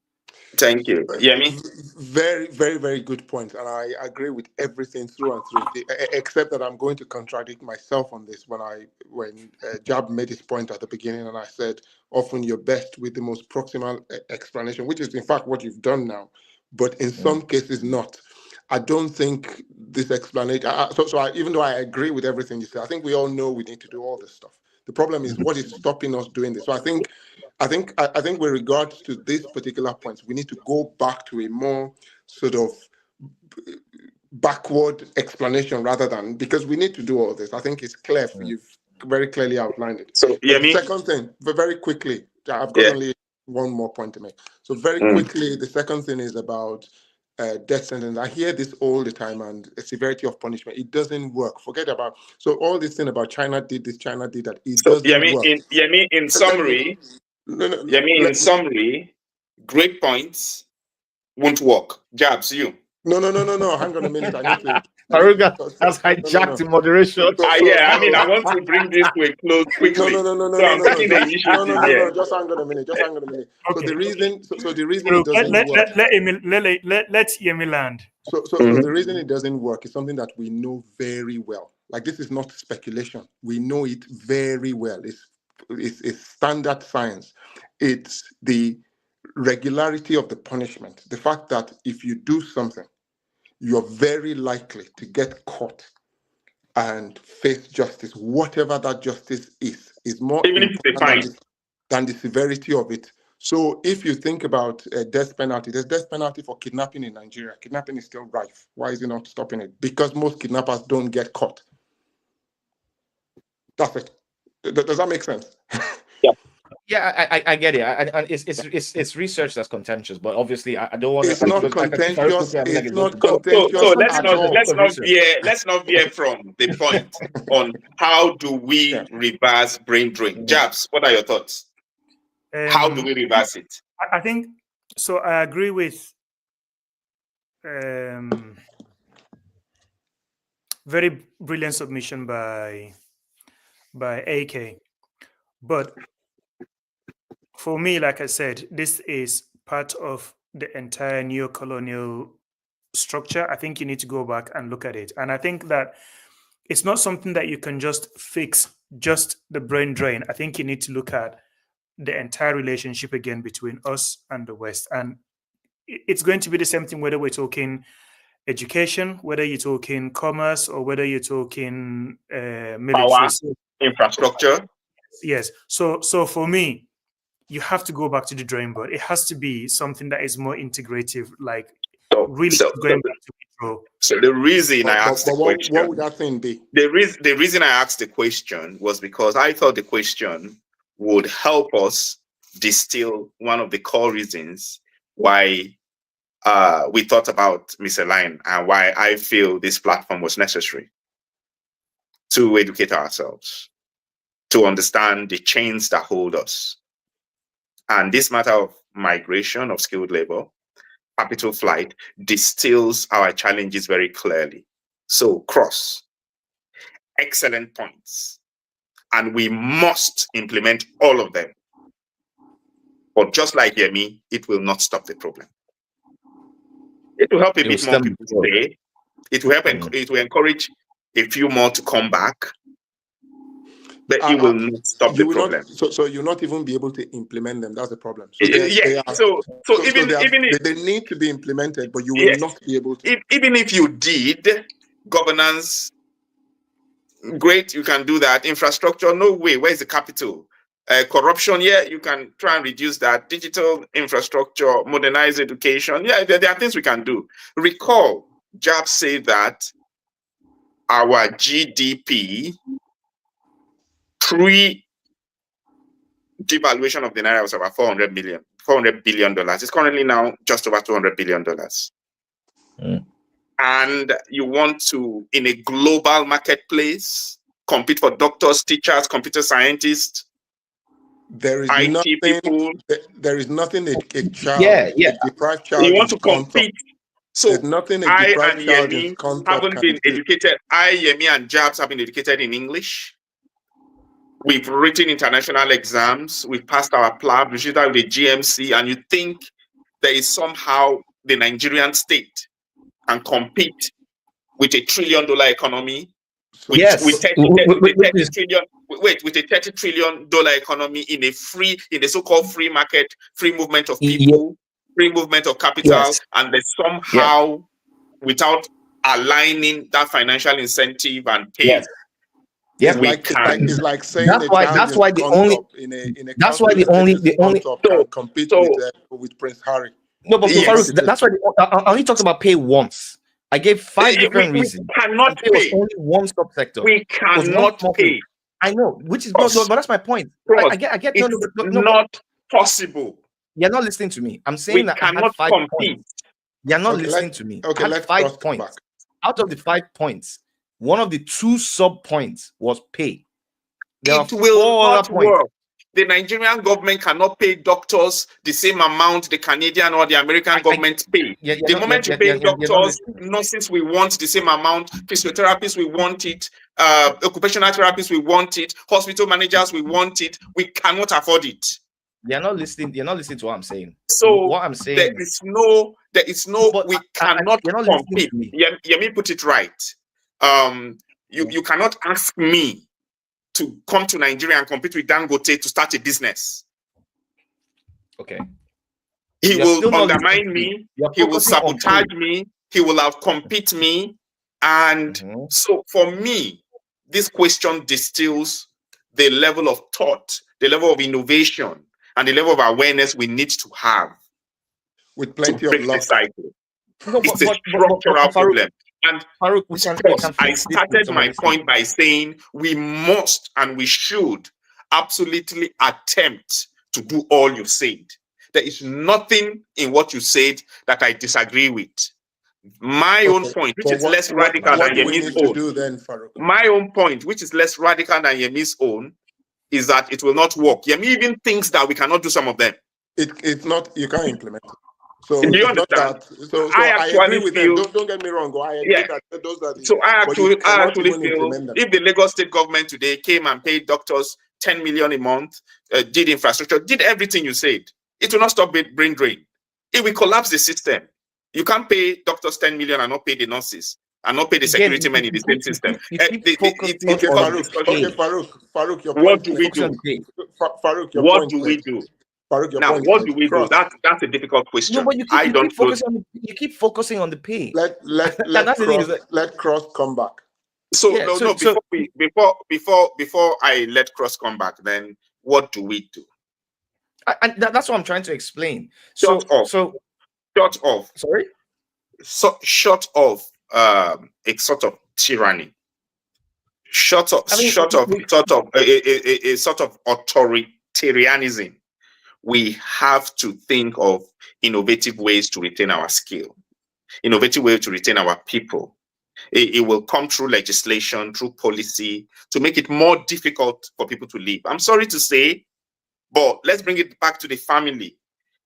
Thank you. Yemi? Very, very, very good point. And I agree with everything through and through, except that I'm going to contradict myself on this when Jab made his point at the beginning, and I said, often you're best with the most proximal explanation, which is in fact what you've done now, but in some cases not. I don't think this explanation, even though I agree with everything you say, I think we all know we need to do all this stuff. The problem is what is stopping us doing this. So I think with regards to this particular point, we need to go back to a more sort of backward explanation rather than, because we need to do all this. I think it's clear. You've very clearly outlined it. So the second thing, very quickly, I've got only one more point to make. So very quickly, the second thing is about death sentence. I hear this all the time, and severity of punishment. It doesn't work. Forget about. So all this thing about China did this, China did that. It doesn't work. In summary, in summary, great points won't work. Jabs, you. No. Hang on a minute. I need to. Aruga has hijacked the moderation. I want to bring this to a close quickly. No. Just hang on a minute. Okay. So the reason it doesn't work. Let Yemi land. So the reason it doesn't work is something that we know very well. Like, this is not speculation. We know it very well. It's standard science. It's the regularity of the punishment. The fact that if you do something, you're very likely to get caught and face justice, whatever that justice is more important than the severity of it. So if you think about a death penalty, there's death penalty for kidnapping in Nigeria. Kidnapping is still rife. Why is it not stopping it? Because most kidnappers don't get caught. That's it. Does that make sense? Yeah, I get it, and it's research that's contentious, but obviously I don't want. It's not contentious. It's not contentious. So let's not veer from the point on how do we reverse brain drain. Jabs, what are your thoughts? How do we reverse it? I think so. I agree with very brilliant submission by AK, but for me, like I said, this is part of the entire neo-colonial structure. I think you need to go back and look at it. And I think that it's not something that you can just fix just the brain drain. I think you need to look at the entire relationship again between us and the West. And it's going to be the same thing whether we're talking education, whether you're talking commerce, or whether you're talking military. Power, infrastructure. Yes. So for me, you have to go back to the drawing board. It has to be something that is more integrative, like going back to control. So the reason I asked the question, what would that thing be? The reason I asked the question was because I thought the question would help us distill one of the core reasons why we thought about Misaligned and why I feel this platform was necessary to educate ourselves, to understand the chains that hold us. And this matter of migration of skilled labor, capital flight, distills our challenges very clearly. So cross excellent points, and we must implement all of them. But just like Yemi, it will not stop the problem. It will help a bit more people stay. It will help. It will encourage a few more to come back, but it will not stop the problem. So you'll not even be able to implement them. That's the problem. So they need to be implemented, but you will not be able to. Even if you did governance, great, you can do that. Infrastructure, no way. Where's the capital? Corruption, yeah, you can try and reduce that. Digital infrastructure, modernize education, yeah, there are things we can do. Recall, Jab said that our GDP pre-devaluation of the Naira was about $400 billion. It's currently now just over $200 billion. And you want to, in a global marketplace, compete for doctors, teachers, computer scientists, there is IT nothing. people. There is nothing a child, a deprived child. You want to compete. So there's nothing a I deprived and child Yemi is concept haven't been educated. Yemi and Jabs have been educated in English. We've written international exams. We've passed our PLAB, with the GMC, and you think there is somehow the Nigerian state can compete with $1 trillion economy? With a $30 trillion economy in a so-called free market, free movement of people, free movement of capital, and they somehow, without aligning that financial incentive and pay, it's like saying that's why the only compete with Prince Harry. No, but Farouk, that's why I only talked about pay once. I gave 5 different reasons. We cannot pay. Was only one subsector. We cannot pay. I know, which is but that's my point. I get. It's not possible. You're not listening to me. I'm saying that I had 5 points. You're not listening to me. Okay, I had 5 points. Out of the 5 points, one of the 2 sub points was pay. It will not work. The Nigerian government cannot pay doctors the same amount the Canadian or the American government pay. The moment you pay doctors, nurses, we want the same amount. Physiotherapists, we want it. Occupational therapists, we want it. Hospital managers, we want it. We cannot afford it. You're not listening to what I'm saying. So what I'm saying, there is no. We cannot compete. Yemi put it right. You cannot ask me to come to Nigeria and compete with Dangote to start a business. Okay. He will undermine me. He will sabotage me. He will outcompete me. And so for me, this question distills the level of thought, the level of innovation, and the level of awareness we need to have with plenty of luck. It's a structural problem. And Farouk, I started my point by saying we must and we should absolutely attempt to do all you said. There is nothing in what you said that I disagree with. My own point, which is less radical than Yemi's own. My own point, which is less radical than Yemi's own, is that it will not work. Yemi even thinks that we cannot do some of them. It's not, you can't implement it. So do you understand? So I agree with them. Don't get me wrong. I agree that those are the, so I actually feel if the Lagos state government today came and paid doctors 10 million a month, did infrastructure, did everything you said, it will not stop brain drain. It will collapse the system. You can't pay doctors 10 million and not pay the nurses and not pay the security men in the same system. Farouk, your what do we do? What do we do? Now, what do we do? That's a difficult question. No, but you keep focusing on the pay. Let Cross come back. Before I let Cross come back, then what do we do? That's what I'm trying to explain. Short of a sort of tyranny, short of a sort of authoritarianism. We have to think of innovative ways to retain our skill, innovative ways to retain our people. It will come through legislation, through policy, to make it more difficult for people to leave. I'm sorry to say, but let's bring it back to the family.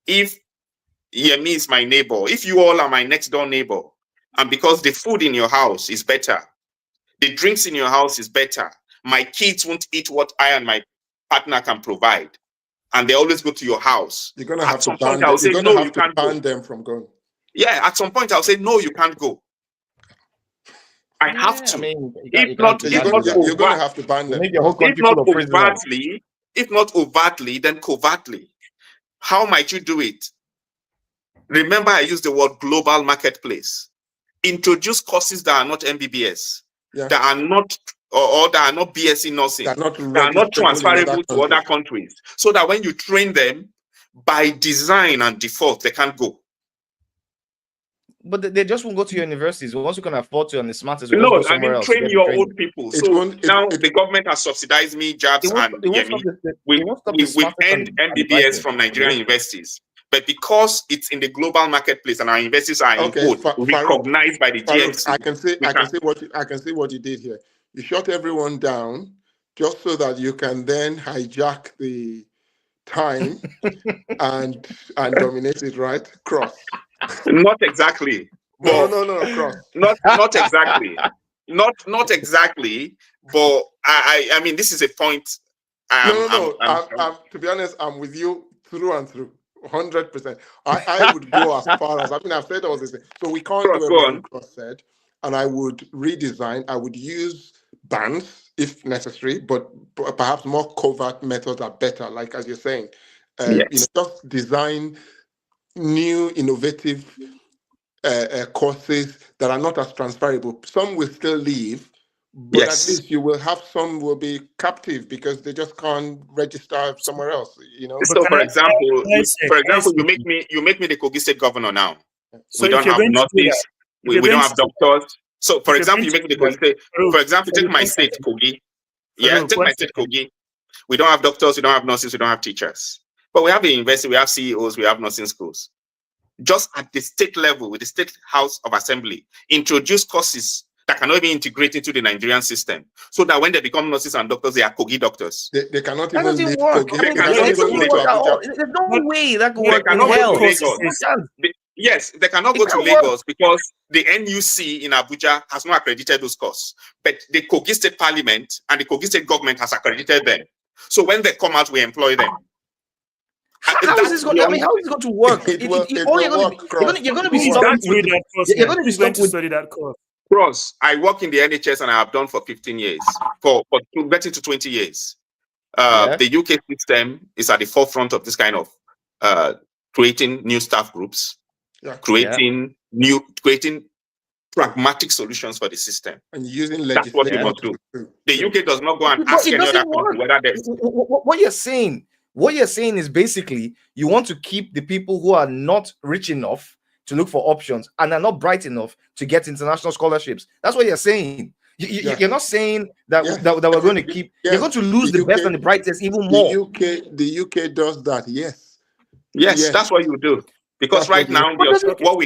If Yemi is my neighbor, if you all are my next door neighbor, and because the food in your house is better, The drinks in your house is better. My kids won't eat what I and my partner can provide. And they always go to your house. You're going to have At some to ban point, them. I'll say, You're no, going to you have to can't go. ban them from going. Yeah, at some point, I'll say, no, you can't go. I have to. I mean, If not You're going to have to ban them. Make your whole If country not full of prisoners. overtly, then covertly. How might you do it? Remember, I used the word global marketplace. Introduce courses that are not MBBS, that are not or that are not BSc nursing, that are not transferable to other countries, so that when you train them, by design and default, they can't go. But they just won't go to your universities. Once you can afford to and the smartest, No, I mean train your own people. So now the government has subsidized me, jobs, and we end MBBS from Nigerian universities. But because it's in the global marketplace and our universities are recognized by the GMC, I can see what you did here. You shut everyone down just so that you can then hijack the time and dominate it, right? Cross. Not exactly. No, cross. Not exactly. Not exactly. But I mean, this is a point. To be honest, I'm with you through and through. 100%. I would go as far as, I've said all this. So we can't do everything Cross said, and I would redesign. I would use bans if necessary, but perhaps more covert methods are better. Like as you're saying, just design new innovative courses that are not as transferable. Some will still leave, but at least you will have some will be captive because they just can't register somewhere else. So, for example, you make me the Kogi State governor now. So we don't have nurses. We don't have doctors. So, for example, you make me the Kogi State. For example, take my state, Kogi. Take my state, Kogi. We don't have doctors. We don't have nurses. We don't have teachers. But we have a university. We have CEOs. We have nursing schools. Just at the state level, with the State House of Assembly, introduce courses that cannot be integrated into the Nigerian system, so that when they become nurses and doctors, they are Kogi doctors. They cannot even leave work. Kogi. There's no way that could work. They cannot go to Lagos. Yes, they cannot go to Lagos because the NUC in Abuja has not accredited those courses. But the Kogi State Parliament and the Kogi State government has accredited them. So when they come out, we employ them. How is this going to work? You're going to be stuck with study that course. Cross, I work in the NHS and I have done for 15 years, for getting to 20 years. The UK system is at the forefront of this kind of creating new staff groups, creating pragmatic solutions for the system. And using legislation. That's what we must do. The UK does not go and ask any other country whether they... What you're saying is basically you want to keep the people who are not rich enough to look for options and are not bright enough to get international scholarships. That's what you're saying. You're not saying that we're going to keep. You're going to lose the best and the brightest even more. The UK does that. Yes, that's what you do. Because right now what we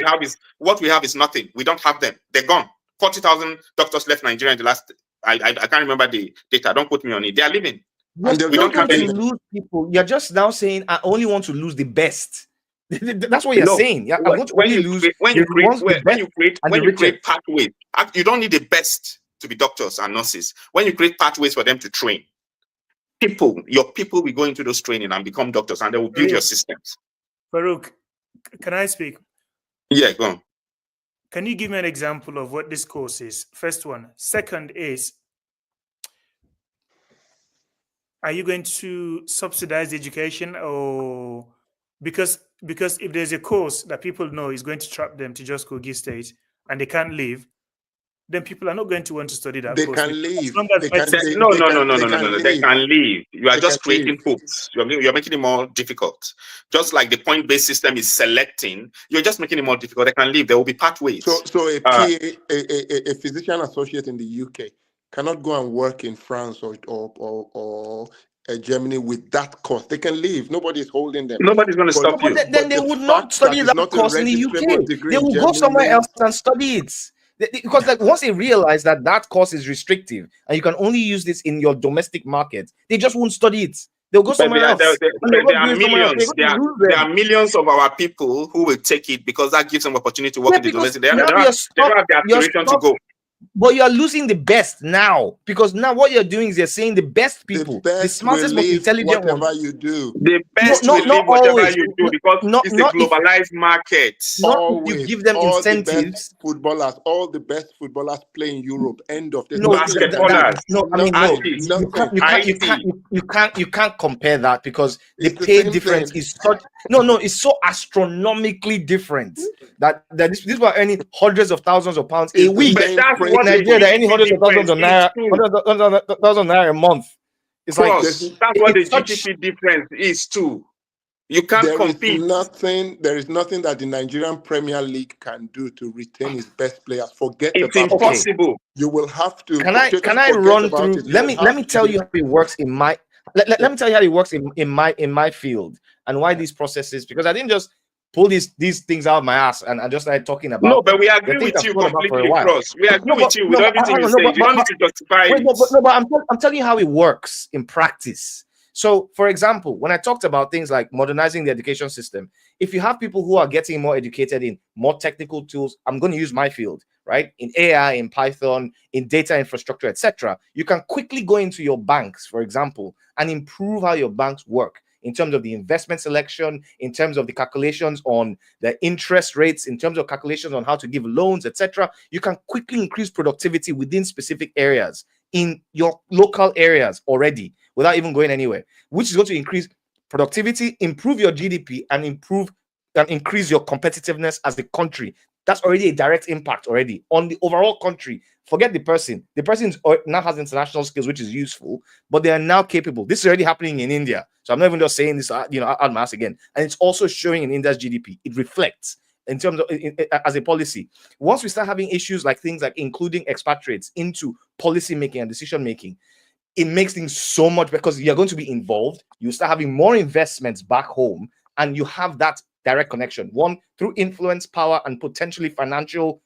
have is nothing. We don't have them. They're gone. 40,000 doctors left Nigeria in the last. I can't remember the data. Don't put me on it. They are leaving. We don't have to lose people. You're just now saying I only want to lose the best. That's what you're saying. Yeah, when you create pathways, you don't need the best to be doctors and nurses. When you create pathways for them to train, your people will go into those training and become doctors, and they will build your systems. Farouk, can I speak? Yeah, go on. Can you give me an example of what this course is? First one. Second is, are you going to subsidize education, or because if there's a course that people know is going to trap them to just Kogi State and they can't leave, then people are not going to want to study that course. They can leave. No. They can leave. You are just creating hoops. You're making it more difficult. Just like the point-based system is selecting, you're just making it more difficult. They can leave. There will be pathways. So a physician associate in the UK cannot go and work in France or Germany with that course. They can leave. Nobody is holding them. Nobody's going to stop you. Then they would not study that course in the UK. They will go somewhere else and study it. Because once they realize that course is restrictive and you can only use this in your domestic market, they just won't study it. They'll go somewhere else. There are millions of our people who will take it because that gives them opportunity to work in the domestic. They don't have the aspiration to go. But you are losing the best now, because now what you're doing is you're saying the best people, The the best smartest, will most live intelligent whatever ones. you do. The best will Not live whatever always. you do because it's a Not if globalized market. not if you Always, give them all the incentives. best footballers, play in Europe. End of this. No, Basketballers, no. I mean, no. artists, You can't compare that, because the It's the pay same difference thing. is such. No. It's so astronomically different that these were earning hundreds of thousands of pounds a It's the week. But same that's In what the Nigeria, they're earning GDP hundreds of thousands difference of is naira, too. hundreds of thousand naira a month. It's like Cross, that's what the it's such. GDP difference is too. You can't There is compete. nothing that the Nigerian Premier League can do to retain its best players. Forget It's about it. impossible. You will have to. Can I forget run about through? it. You Let will me have tell to- you how it works in my. Let me tell you how it works in my field, and why these processes, because I didn't just pull these things out of my ass and just started talking about. No, but we the agree things with I've you thought about for a completely, while. Cross. We agree with you with but everything you hang on, say. You don't need to justify wait, it. but I'm telling you how it works in practice. So, for example, when I talked about things like modernizing the education system, if you have people who are getting more educated in more technical tools, I'm going to use my field, right? In AI, in Python, in data infrastructure, etc. You can quickly go into your banks, for example, and improve how your banks work in terms of the investment selection, in terms of the calculations on the interest rates, in terms of calculations on how to give loans, etc. You can quickly increase productivity within specific areas in your local areas already without even going anywhere, which is going to increase productivity, improve your GDP, and increase your competitiveness as a country. That's already a direct impact already on the overall country. Forget the person. The person now has international skills, which is useful, but they are now capable. This is already happening in India. So I'm not even just saying this, out my ass again. And it's also showing in India's GDP. It reflects in terms of as a policy. Once we start having issues like things like including expatriates into policy making and decision making, it makes things so much, because you're going to be involved. You start having more investments back home, and you have that direct connection. One, through influence, power, and potentially financial.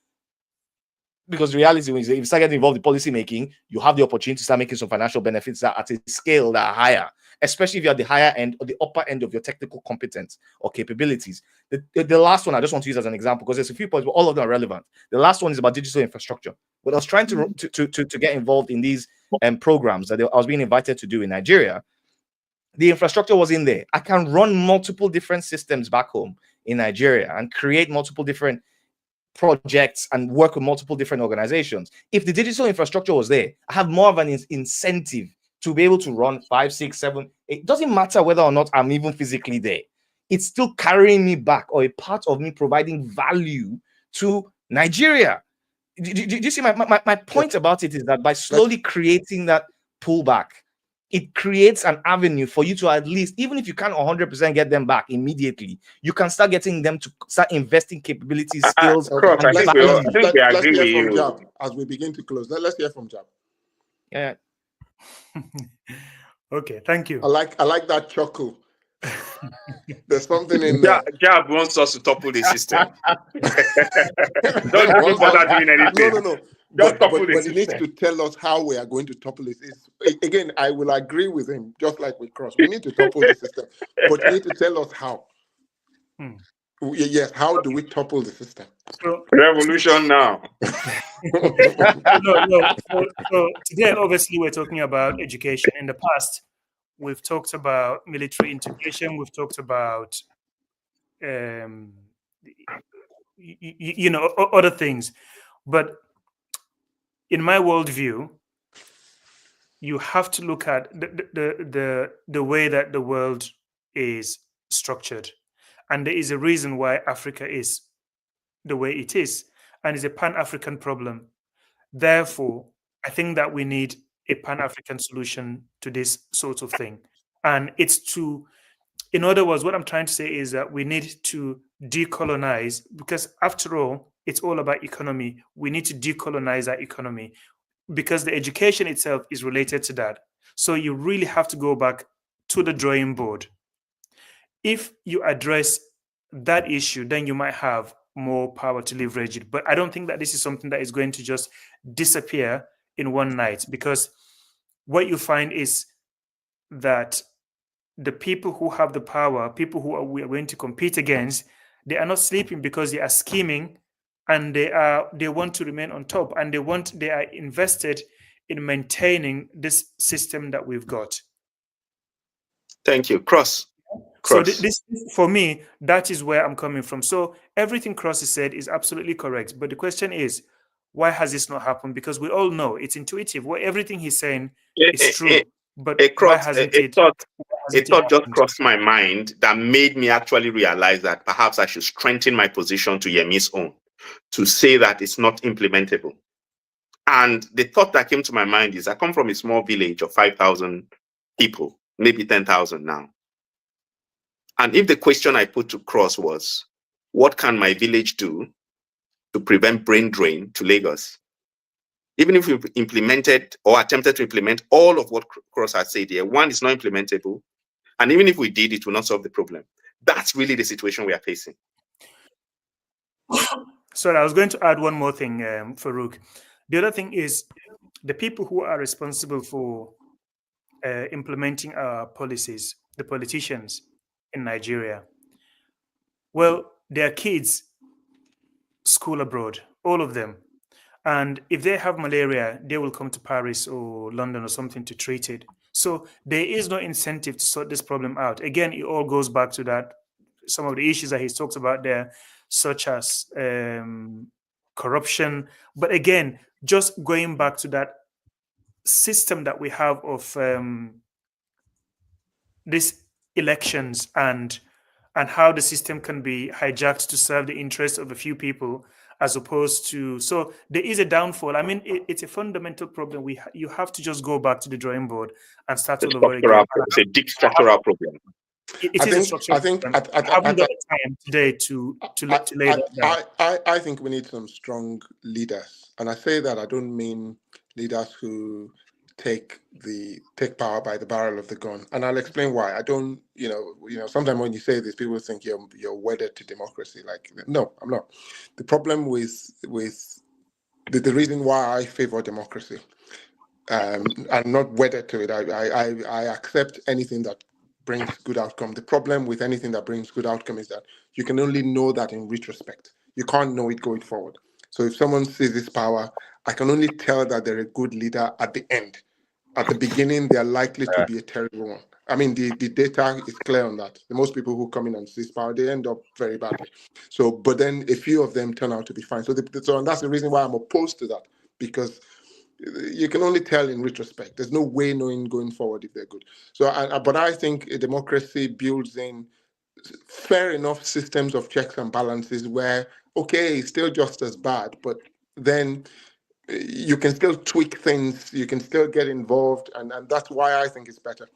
Because the reality is, if you start getting involved in policy making, you have the opportunity to start making some financial benefits that at a scale that are higher, especially if you're at the higher end or the upper end of your technical competence or capabilities. The last one I just want to use as an example, because there's a few points, but all of them are relevant. The last one is about digital infrastructure. But I was trying to get involved in these programs that I was being invited to do in Nigeria. The infrastructure was in there. I can run multiple different systems back home in Nigeria and create multiple different projects and work with multiple different organizations. If the digital infrastructure was there, I have more of an incentive to be able to run 5, 6, 7. It doesn't matter whether or not I'm even physically there. It's still carrying me back, or a part of me providing value to Nigeria. Do you see my point about it is that by slowly creating that pullback, it creates an avenue for you to, at least, even if you can't 100% get them back immediately, you can start getting them to start investing capabilities, skills. Cross, I think we agree with you. Jab as we begin to close. Let's hear from Jab. Yeah. Okay, thank you. I like that chuckle. There's something in there. Jab wants us to topple the system. Don't even bother doing anything. No. Just But topple the he needs system. to tell us how we are going to topple it. Again, I will agree with him, just like with Cross. We need to topple the system, but you need to tell us how. Yes, how do we topple the system? Revolution now. So today, obviously, we're talking about education. In the past, we've talked about military integration. We've talked about, other things. But in my worldview, you have to look at the way that the world is structured. And there is a reason why Africa is the way it is. And it's a Pan-African problem. Therefore, I think that we need a Pan-African solution to this sort of thing. And it's in other words, what I'm trying to say is that we need to decolonize, because after all, it's all about economy. We need to decolonize our economy, because the education itself is related to that. So you really have to go back to the drawing board. If you address that issue, then you might have more power to leverage it. But I don't think that this is something that is going to just disappear in one night, because what you find is that the people who have the power, people who we are going to compete against, they are not sleeping, because they are scheming and they want to remain on top, and they are invested in maintaining this system that we've got. Thank you. Cross. So this, for me, that is where I'm coming from. So everything Cross has said is absolutely correct, but the question is, why has this not happened? Because we all know it's intuitive. What everything he's saying is true, but why hasn't it? A thought just crossed my mind that made me actually realize that perhaps I should strengthen my position to Yemi's own, to say that it's not implementable. And the thought that came to my mind is, I come from a small village of 5,000 people, maybe 10,000 now. And if the question I put to Cross was, what can my village do to prevent brain drain to Lagos? Even if we've implemented or attempted to implement all of what Cross has said here, one, is not implementable. And even if we did, it will not solve the problem. That's really the situation we are facing. Sorry, I was going to add one more thing, Farouk. The other thing is the people who are responsible for implementing our policies, the politicians in Nigeria. Well, their kids school abroad, all of them. And if they have malaria, they will come to Paris or London or something to treat it. So there is no incentive to sort this problem out. Again, it all goes back to that, some of the issues that he's talked about there, such as corruption. But again, just going back to that system that we have of these elections and how the system can be hijacked to serve the interests of a few people, as opposed to, so there is a downfall. I mean, it's a fundamental problem. You have to just go back to the drawing board and start all over again. It's a deep structural problem. It is a structural problem. I haven't got the time today to lay that down. I think we need some strong leaders, and I say that I don't mean leaders who take power by the barrel of the gun, and I'll explain why. I don't, sometimes when you say this, people think you're wedded to democracy. Like, no, I'm not. The problem with the reason why I favor democracy, I'm not wedded to it. I accept anything that brings good outcome. The problem with anything that brings good outcome is that you can only know that in retrospect. You can't know it going forward. So if someone seizes power, I can only tell that they're a good leader at the end. At the beginning, they are likely to be a terrible one. I mean, the data is clear on that. The most people who come in and seize power, they end up very badly. So, but then a few of them turn out to be fine. So and that's the reason why I'm opposed to that, because you can only tell in retrospect. There's no way knowing going forward if they're good. So, but I think a democracy builds in fair enough systems of checks and balances where, okay, it's still just as bad, but then you can still tweak things, you can still get involved, and that's why I think it's better.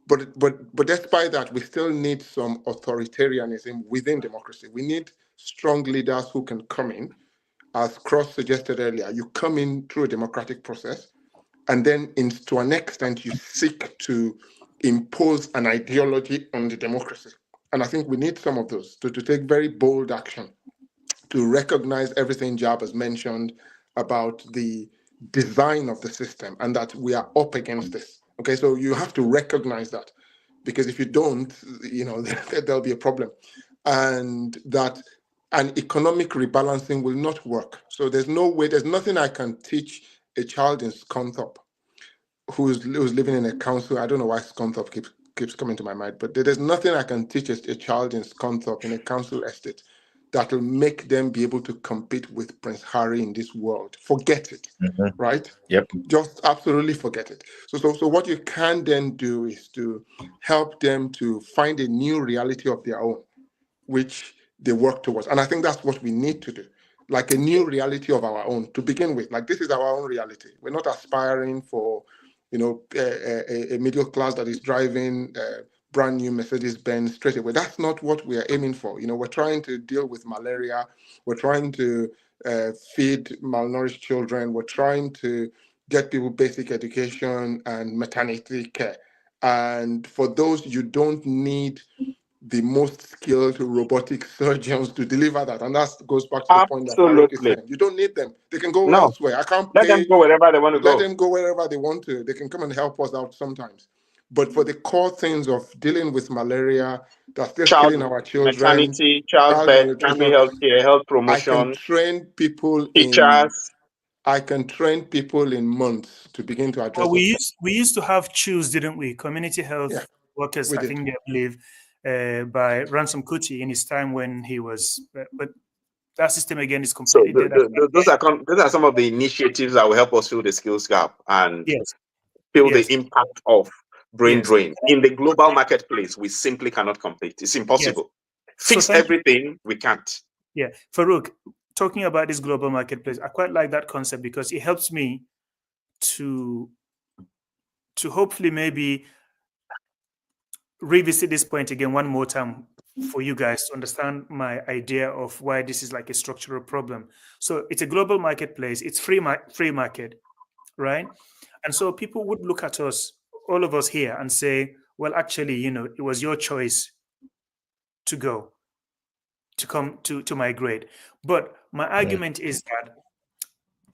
But despite that, we still need some authoritarianism within democracy. We need strong leaders who can come in, as Cross suggested earlier. You come in through a democratic process, and then to an extent, you seek to impose an ideology on the democracy. And I think we need some of those to take very bold action, to recognize everything Jab has mentioned about the design of the system and that we are up against this. Okay, so you have to recognize that, because if you don't, there'll be a problem. And that an economic rebalancing will not work. So there's nothing I can teach a child in Scunthorpe who's living in a council. I don't know why Scunthorpe keeps coming to my mind, but there's nothing I can teach a child in Scunthorpe in a council estate that will make them be able to compete with Prince Harry in this world. Forget it, right? Yep. Just absolutely forget it. So what you can then do is to help them to find a new reality of their own, which they work towards. And I think that's what we need to do, like a new reality of our own to begin with. Like, this is our own reality. We're not aspiring for, a middle class that is driving brand new Mercedes-Benz straight away. That's not what we're aiming for. We're trying to deal with malaria. We're trying to feed malnourished children. We're trying to get people basic education and maternity care. And for those, you don't need the most skilled robotic surgeons to deliver that. And that goes back to the point that Farouk is saying. You don't need them. They can go elsewhere. I can't pay. Let them go wherever they want to go. Let them go wherever they want to. They can come and help us out sometimes. But for the core things of dealing with malaria, that's still Child killing our children, maternity, childbirth, primary malnutrition, health care, health I can promotion, train people teachers. in months to begin to address Well, we used to have CHOOS, didn't we? Community health Yeah, workers, we I did. think they believe, by Ransom Kuti in his time when he was, but that system again is So completely dead. those are some of the initiatives that will help us fill the skills gap and Yes, feel yes, the impact of brain yes, drain. In the global marketplace, we simply cannot compete. It's yes. impossible. So Fix thank you. everything, we can't. Yeah, Farouk, talking about this global marketplace, I quite like that concept because it helps me to hopefully maybe revisit this point again one more time for you guys to understand my idea of why this is like a structural problem. So it's a global marketplace, it's free market, right? And so people would look at us, all of us here, and say, well, actually, you know, it was your choice to go, to come to migrate. But my argument is that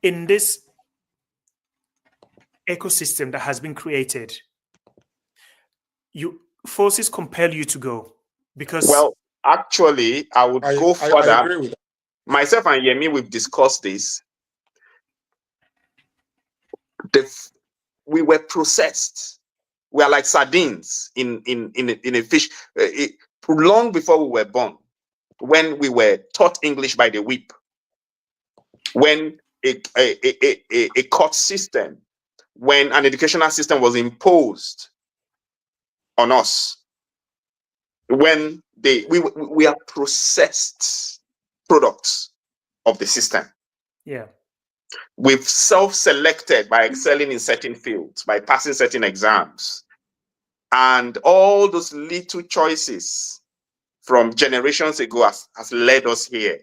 in this ecosystem that has been created, forces compel you to go because Well, actually, I would go I further. agree with that. Myself and Yemi, we've discussed this. We were processed. We are like sardines in a fish. Long before we were born, when we were taught English by the whip, when a court system, when an educational system was imposed on us, when we are processed products of the system. yeah, We've self-selected by excelling in certain fields, by passing certain exams, and all those little choices from generations ago has led us here.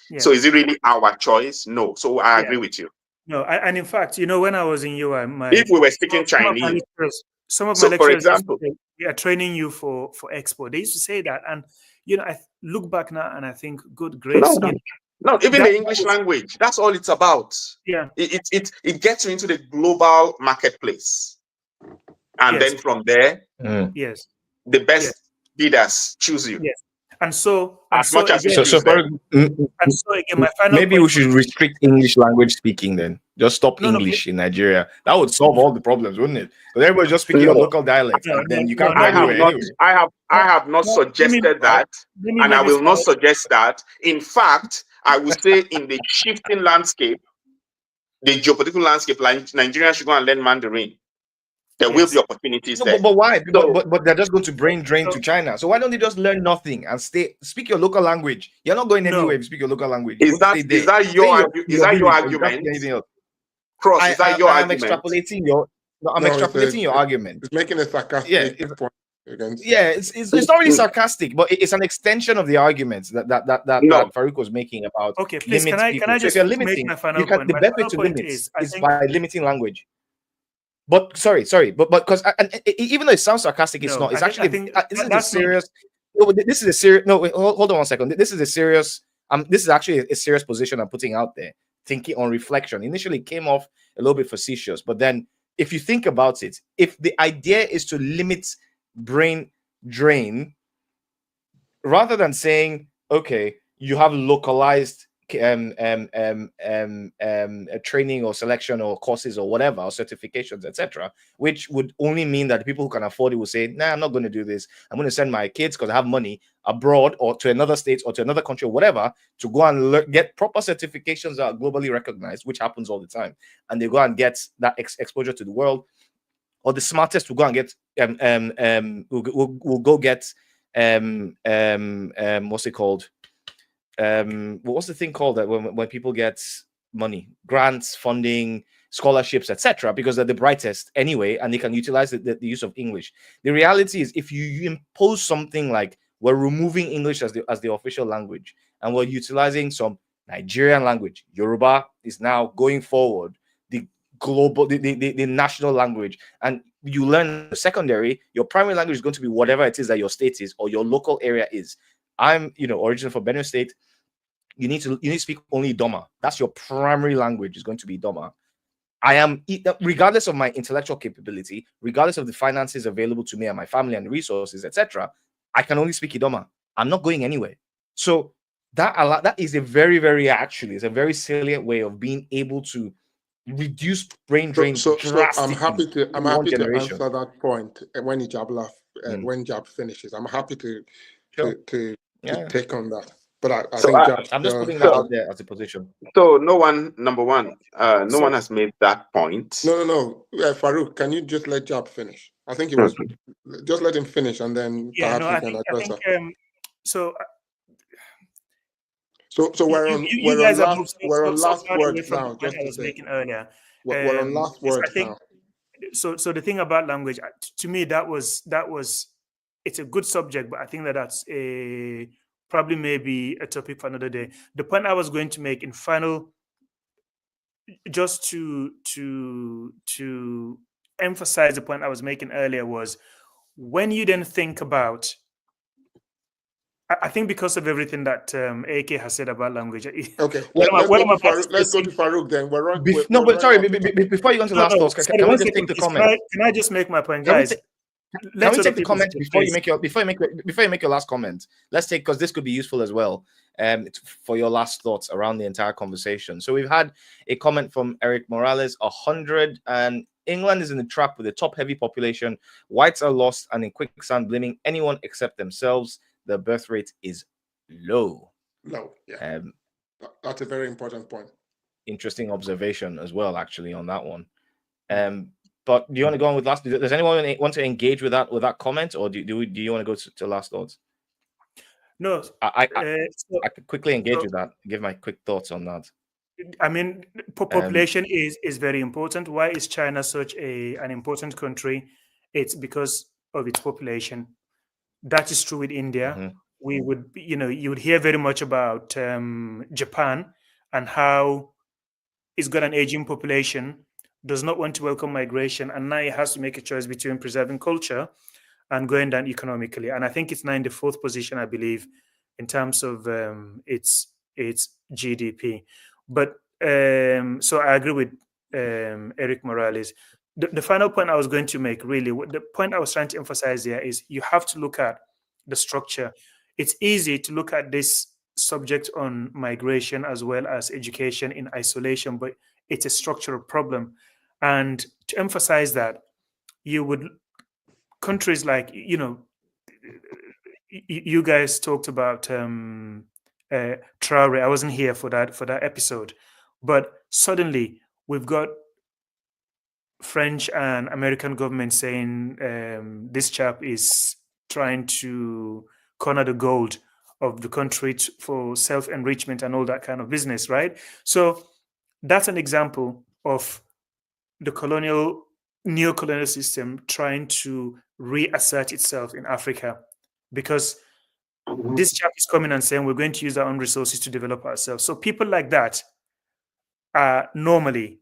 yeah. So is it really our choice? No. So I Yeah. agree with you. No, and in fact, you know, when I was in UI, If we were speaking some of my Chinese, lecturers, some of my so for lecturers used to example, say, we are training you for expo. They used to say that, and you know, I look back now and I think, good grace, you know, no, even that the English was- language, that's all it's about. yeah, It gets you into the global marketplace. And yes, then from there, yes, the yes, best bidders choose you. yes, and so As much as you again, choose them. and so again, my final Maybe point we should restrict English language speaking then. Just stop No, no, English in Nigeria. That would solve all the problems, wouldn't it? Because everybody's just speaking your No. local dialect, No, and then you no, can't no, go I have anywhere not anyway. I have not no, let me- suggested that, let me and I make will this not final- suggest that. In fact, I would say in the shifting landscape, the geopolitical landscape, like Nigeria should go and learn Mandarin. There will Yes. be opportunities No, there. but why? So- But they're just going to brain drain So- to China. So why don't they just learn nothing and speak your local language? You're not going No. anywhere if you speak your local language. Is You're going to that stay there. is that Stay your in is that your village, and you can't argument? speak anything else. Cross, is that your I'm argument? extrapolating your. No, I'm No, extrapolating your argument. It's making a sarcastic Yeah, point against. Yeah, it's not really sarcastic, but it's an extension of the arguments that No. Farouk was making about Okay, please, limit can people. I So if just you're make limiting, my final you can. point? The My best way final to point limit is, is, I think, by limiting language. But but because even though it sounds sarcastic, it's No, not. It's I think this is a that's not- serious. No, this is a serious. No, wait, hold on one second. This is a serious. This is actually a serious position I'm putting out there. Thinking on reflection. Initially, it came off a little bit facetious, but then if you think about it, if the idea is to limit brain drain, rather than saying, okay, you have localized training or selection or courses or whatever, or certifications, etc., which would only mean that people who can afford it will say, nah, I'm not going to do this. I'm going to send my kids, because I have money, abroad or to another state or to another country or whatever, to go and get proper certifications that are globally recognized, which happens all the time. And they go and get that exposure to the world. Or the smartest will go and get will go get what's it called? What's the thing called that when people get money, grants, funding, scholarships, etc., because they're the brightest anyway, and they can utilize the use of English. The reality is, if you impose something like we're removing English as the official language, and we're utilizing some Nigerian language, Yoruba is now going forward the global, the national language, and you learn secondary, your primary language is going to be whatever it is that your state is or your local area is. I'm, originally from Benue State. You need to speak only Doma. That's your primary language, is going to be Doma. I am, regardless of my intellectual capability, regardless of the finances available to me and my family and the resources, etc., I can only speak Idoma. I'm not going anywhere. So that is a very, very actually, it's a very salient way of being able to reduce brain drain So I'm drastically happy in one to generation. answer that point when when Jab finishes. I'm happy Sure. to Yeah. take on that. But I So think Jab I'm just putting that has out there as a position. So no one, number one, no So- one has made that point. no. Farouk, can you just let Jab finish? I think he was just let him finish, and then yeah, perhaps no, we I can think address that. so. So we're on You guys have moved we're on so last far away words from the now. point Just I to was say making earlier. we're on last Yes, words I think now. so. The thing about language, to me, that was it's a good subject, but I think that's a probably maybe a topic for another day. The point I was going to make in final, just to emphasize the point I was making earlier, was when you then think about. I think because of everything that AK has said about language. Okay, What am I about to let's go say? to Farouk then. No, We're but running sorry, out of time. before you go on to the No, last no, thoughts, sorry, can we one just second, take the please. comment? Can I just make my point, Can we guys? take, Let can we other take the people comment speak, before you please. make your last comment? Let's take, because this could be useful as well, for your last thoughts around the entire conversation. So we've had a comment from Eric Morales, 100, and England is in the trap with a top-heavy population. Whites are lost and in quicksand, blaming anyone except themselves. The birth rate is low. No, yeah, that's a very important point. Interesting observation as well, actually, on that one. But do you want to go on with last? Does anyone want to engage with that comment, or do you want to go to last thoughts? No, I could quickly engage with that. Give my quick thoughts on that. I mean, population is very important. Why is China such an important country? It's because of its population. That is true with India. Mhm. We would, you would hear very much about Japan and how it's got an aging population, does not want to welcome migration, and now it has to make a choice between preserving culture and going down economically. And I think it's now in the fourth position, I believe, in terms of its GDP. But so I agree with Eric Morales. The final point I was going to make, really, the point I was trying to emphasize here is you have to look at the structure. It's easy to look at this subject on migration as well as education in isolation, but it's a structural problem. And to emphasize that, you would countries like you guys talked about Traore. I wasn't here for that episode, but suddenly we've got French and American government saying this chap is trying to corner the gold of the country for self-enrichment and all that kind of business, right? So that's an example of the neo-colonial system trying to reassert itself in Africa, because this chap is coming and saying we're going to use our own resources to develop ourselves. So people like that are normally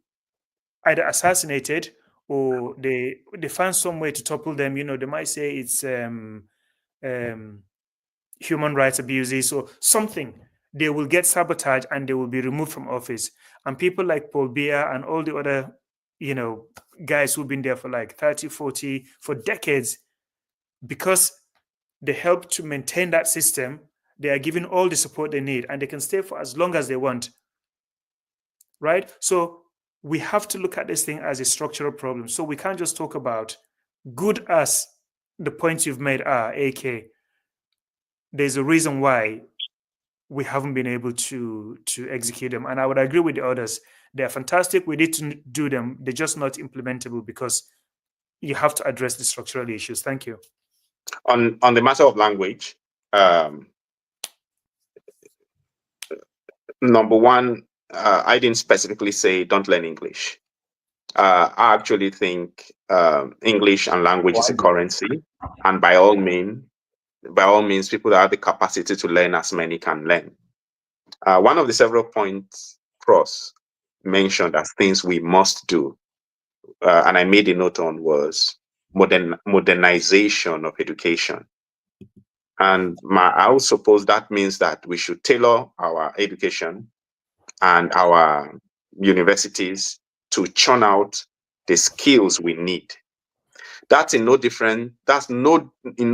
either assassinated or they find some way to topple them. They might say it's human rights abuses or something. They will get sabotaged and they will be removed from office. And people like Paul Biya and all the other, guys who've been there for like 30, 40, for decades, because they help to maintain that system, they are given all the support they need and they can stay for as long as they want. Right? So we have to look at this thing as a structural problem. So we can't just talk about good as the points you've made are, AK. There's a reason why we haven't been able to execute them. And I would agree with the others. They're fantastic. We need to do them. They're just not implementable because you have to address the structural issues. Thank you. On the matter of language, number one, I didn't specifically say don't learn English. I actually think English and language is a currency, and by all means, people that have the capacity to learn as many can learn. One of the several points Cross mentioned as things we must do, and I made a note on, was modernization of education. And I would suppose that means that we should tailor our education and our universities to churn out the skills we need. That's in no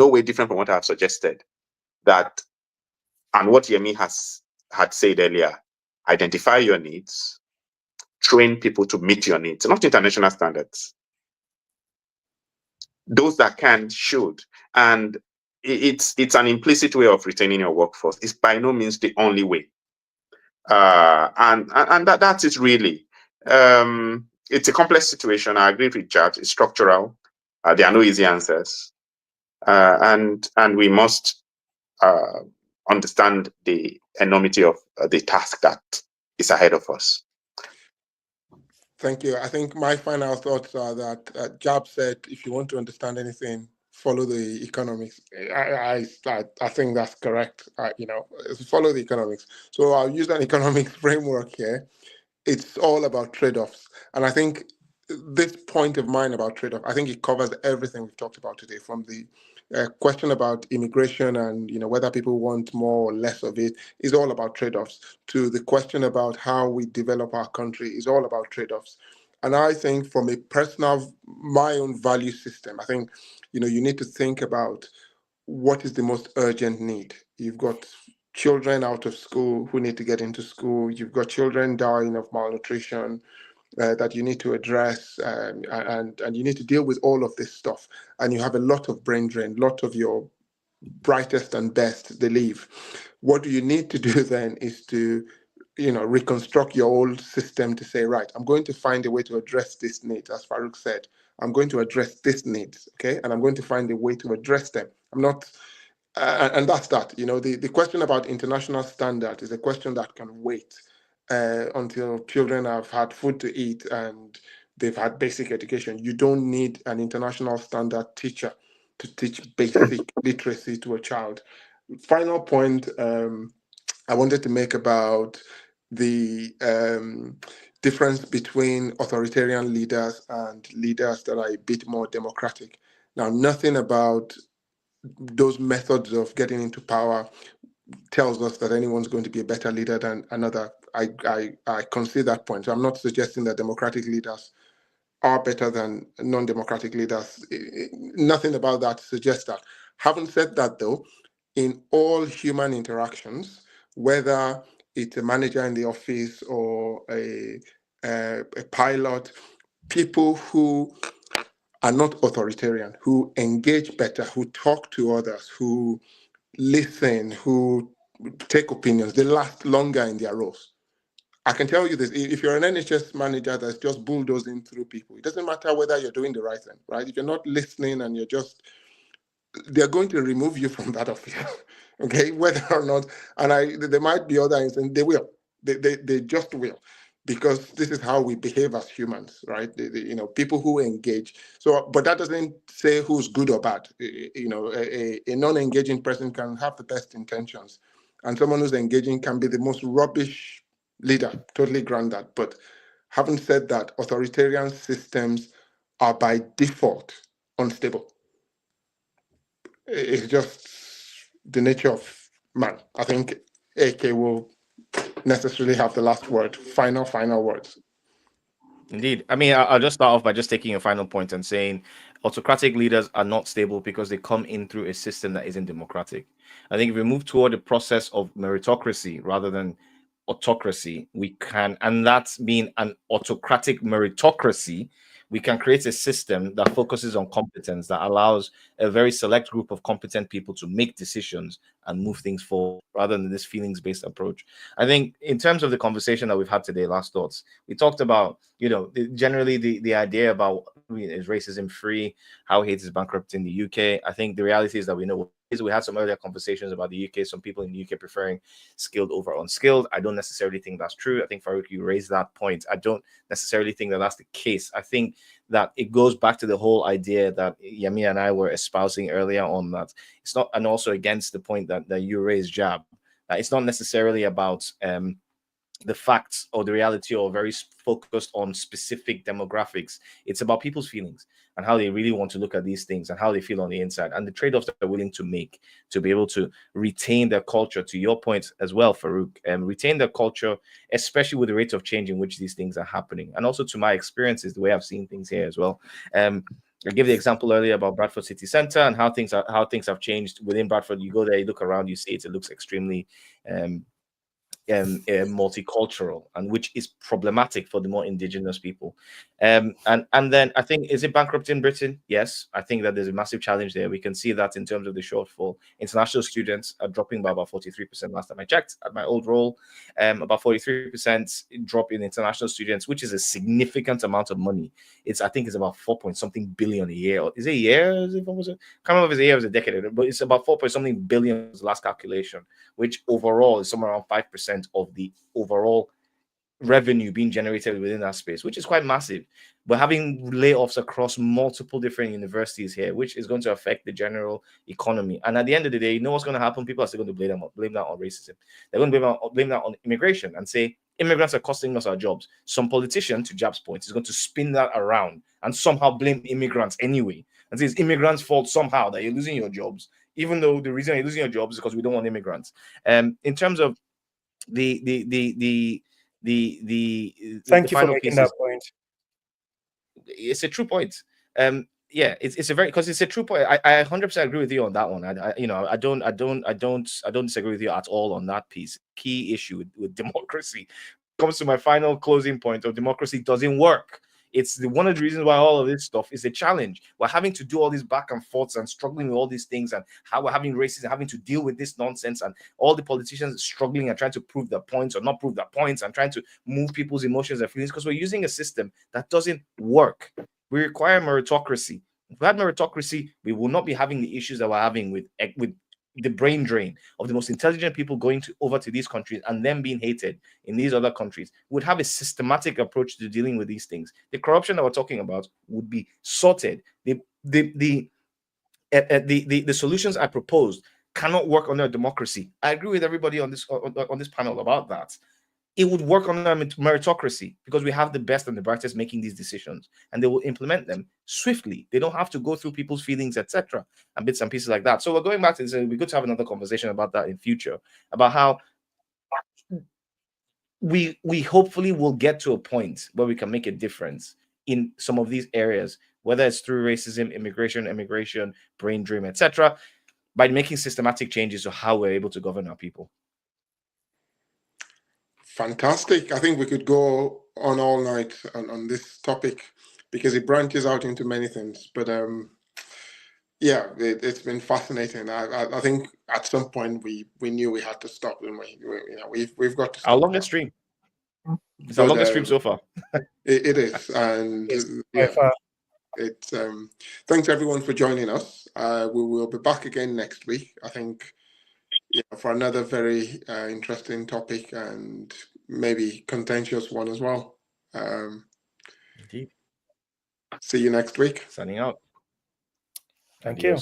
way different from what I've suggested. That, and what Yemi had said earlier, identify your needs, train people to meet your needs, not international standards. Those that can should. And it's an implicit way of retaining your workforce. It's by no means the only way. And that's it really. It's a complex situation. I agree with Jabs. It's structural. There are no easy answers. And we must understand the enormity of the task that is ahead of us. Thank you. I think my final thoughts are that Jab said, if you want to understand anything, follow the economics. I think that's correct. Follow the economics. So I'll use an economics framework here. It's all about trade-offs. And I think this point of mine about trade-off, I think it covers everything we've talked about today, from the question about immigration and whether people want more or less of it is all about trade-offs, to the question about how we develop our country is all about trade-offs. And I think from a personal, my own value system, I think you need to think about what is the most urgent need. You've got children out of school who need to get into school. You've got children dying of malnutrition that you need to address, and you need to deal with all of this stuff. And you have a lot of brain drain, a lot of your brightest and best, they leave. What do you need to do then is to reconstruct your old system to say, right, I'm going to find a way to address this need. As Farouk said, I'm going to address this needs, okay? And I'm going to find a way to address them. I'm not, and that's that. The question about international standard is a question that can wait until children have had food to eat and they've had basic education. You don't need an international standard teacher to teach basic literacy to a child. Final point I wanted to make about the difference between authoritarian leaders and leaders that are a bit more democratic. Now, nothing about those methods of getting into power tells us that anyone's going to be a better leader than another. I concede that point. So I'm not suggesting that democratic leaders are better than non-democratic leaders. Nothing about that suggests that. Having said that, though, in all human interactions, whether it's a manager in the office or a pilot, people who are not authoritarian, who engage better, who talk to others, who listen, who take opinions, they last longer in their roles. I can tell you this, if you're an NHS manager that's just bulldozing through people, it doesn't matter whether you're doing the right thing, right? If you're not listening and they're going to remove you from that office, okay? Whether or not, and there might be other instances, they will. They just will, because this is how we behave as humans, right? People who engage. So, but that doesn't say who's good or bad. A non-engaging person can have the best intentions, and someone who's engaging can be the most rubbish leader. Totally grant that. But having said that, authoritarian systems are by default unstable. It's just the nature of man. I think AK will necessarily have the last word, final words. Indeed. I mean, I'll just start off by just taking a final point and saying autocratic leaders are not stable because they come in through a system that isn't democratic. I think if we move toward a process of meritocracy rather than autocracy, we can, and that's being an autocratic meritocracy, we can create a system that focuses on competence, that allows a very select group of competent people to make decisions and move things forward rather than this feelings-based approach. I think in terms of the conversation that we've had today, last thoughts, we talked about, generally the idea about is racism free, how hate is bankrupt in the UK. I think the reality is that we know we had some earlier conversations about the UK, some people in the UK preferring skilled over unskilled. I don't necessarily think that's true. I think, Farouk, you raised that point. I don't necessarily think that that's the case. I think that it goes back to the whole idea that Yemi and I were espousing earlier on, that it's not, and also against the point that you raised, Jab, that it's not necessarily about the facts or the reality, or very focused on specific demographics. It's about people's feelings and how they really want to look at these things and how they feel on the inside, and the trade-offs that they're willing to make to be able to retain their culture, to your point as well, Farouk, and retain their culture, especially with the rate of change in which these things are happening. And also to my experiences, the way I've seen things here as well. I gave the example earlier about Bradford City Centre and how things have changed within Bradford. You go there, you look around, you see it looks extremely multicultural, and which is problematic for the more indigenous people. And then I think, is it bankrupt in Britain? Yes, I think that there's a massive challenge there. We can see that in terms of the shortfall. International students are dropping by about 43% last time I checked at my old role. About 43% drop in international students, which is a significant amount of money. I think it's about 4 point something billion a year. Is it a year? I can't remember if it's a year or a decade, but it's about 4 point something billion was the last calculation, which overall is somewhere around 5% of the overall revenue being generated within that space, which is quite massive. But having layoffs across multiple different universities here, which is going to affect the general economy. And at the end of the day, you know what's going to happen? People are still going to blame that on racism. They're going to blame that on immigration and say immigrants are costing us our jobs. Some politician, to Jab's point, is going to spin that around and somehow blame immigrants anyway, and say it's immigrants' fault somehow that you're losing your jobs, even though the reason you're losing your jobs is because we don't want immigrants. In terms of the Thank you for final making piece that point. It's a true point. Yeah, it's a very, because it's a true point. I 100% agree with you on that one. I don't disagree with you at all on that piece. Key issue with democracy comes to my final closing point of democracy doesn't work. It's one of the reasons why all of this stuff is a challenge. We're having to do all these back and forths and struggling with all these things, and how we're having racism, having to deal with this nonsense, and all the politicians struggling and trying to prove their points or not prove their points, and trying to move people's emotions and feelings, because we're using a system that doesn't work. We require meritocracy. If we had meritocracy, we will not be having the issues that we're having with the brain drain of the most intelligent people going over to these countries and then being hated in these other countries. Would have a systematic approach to dealing with these things. The corruption that we're talking about would be sorted. The solutions I proposed cannot work under democracy. I agree with everybody on this panel about that. It would work on meritocracy, because we have the best and the brightest making these decisions, and they will implement them swiftly. They don't have to go through people's feelings, etc., and bits and pieces like that. So we're going back to this, and we're good to have another conversation about that in future, about how we hopefully will get to a point where we can make a difference in some of these areas, whether it's through racism, immigration, brain drain, etc., by making systematic changes to how we're able to govern our people. Fantastic. I think we could go on all night on this topic, because it branches out into many things. But yeah, it's been fascinating. I think at some point we knew we had to stop, and we've got to stop. Our longest stream. It's our longest stream so far. It is, and yeah, it's thanks everyone for joining us. We will be back again next week, I think, for another very interesting topic, and maybe contentious one as well. Indeed. See you next week. Signing out. Thank you.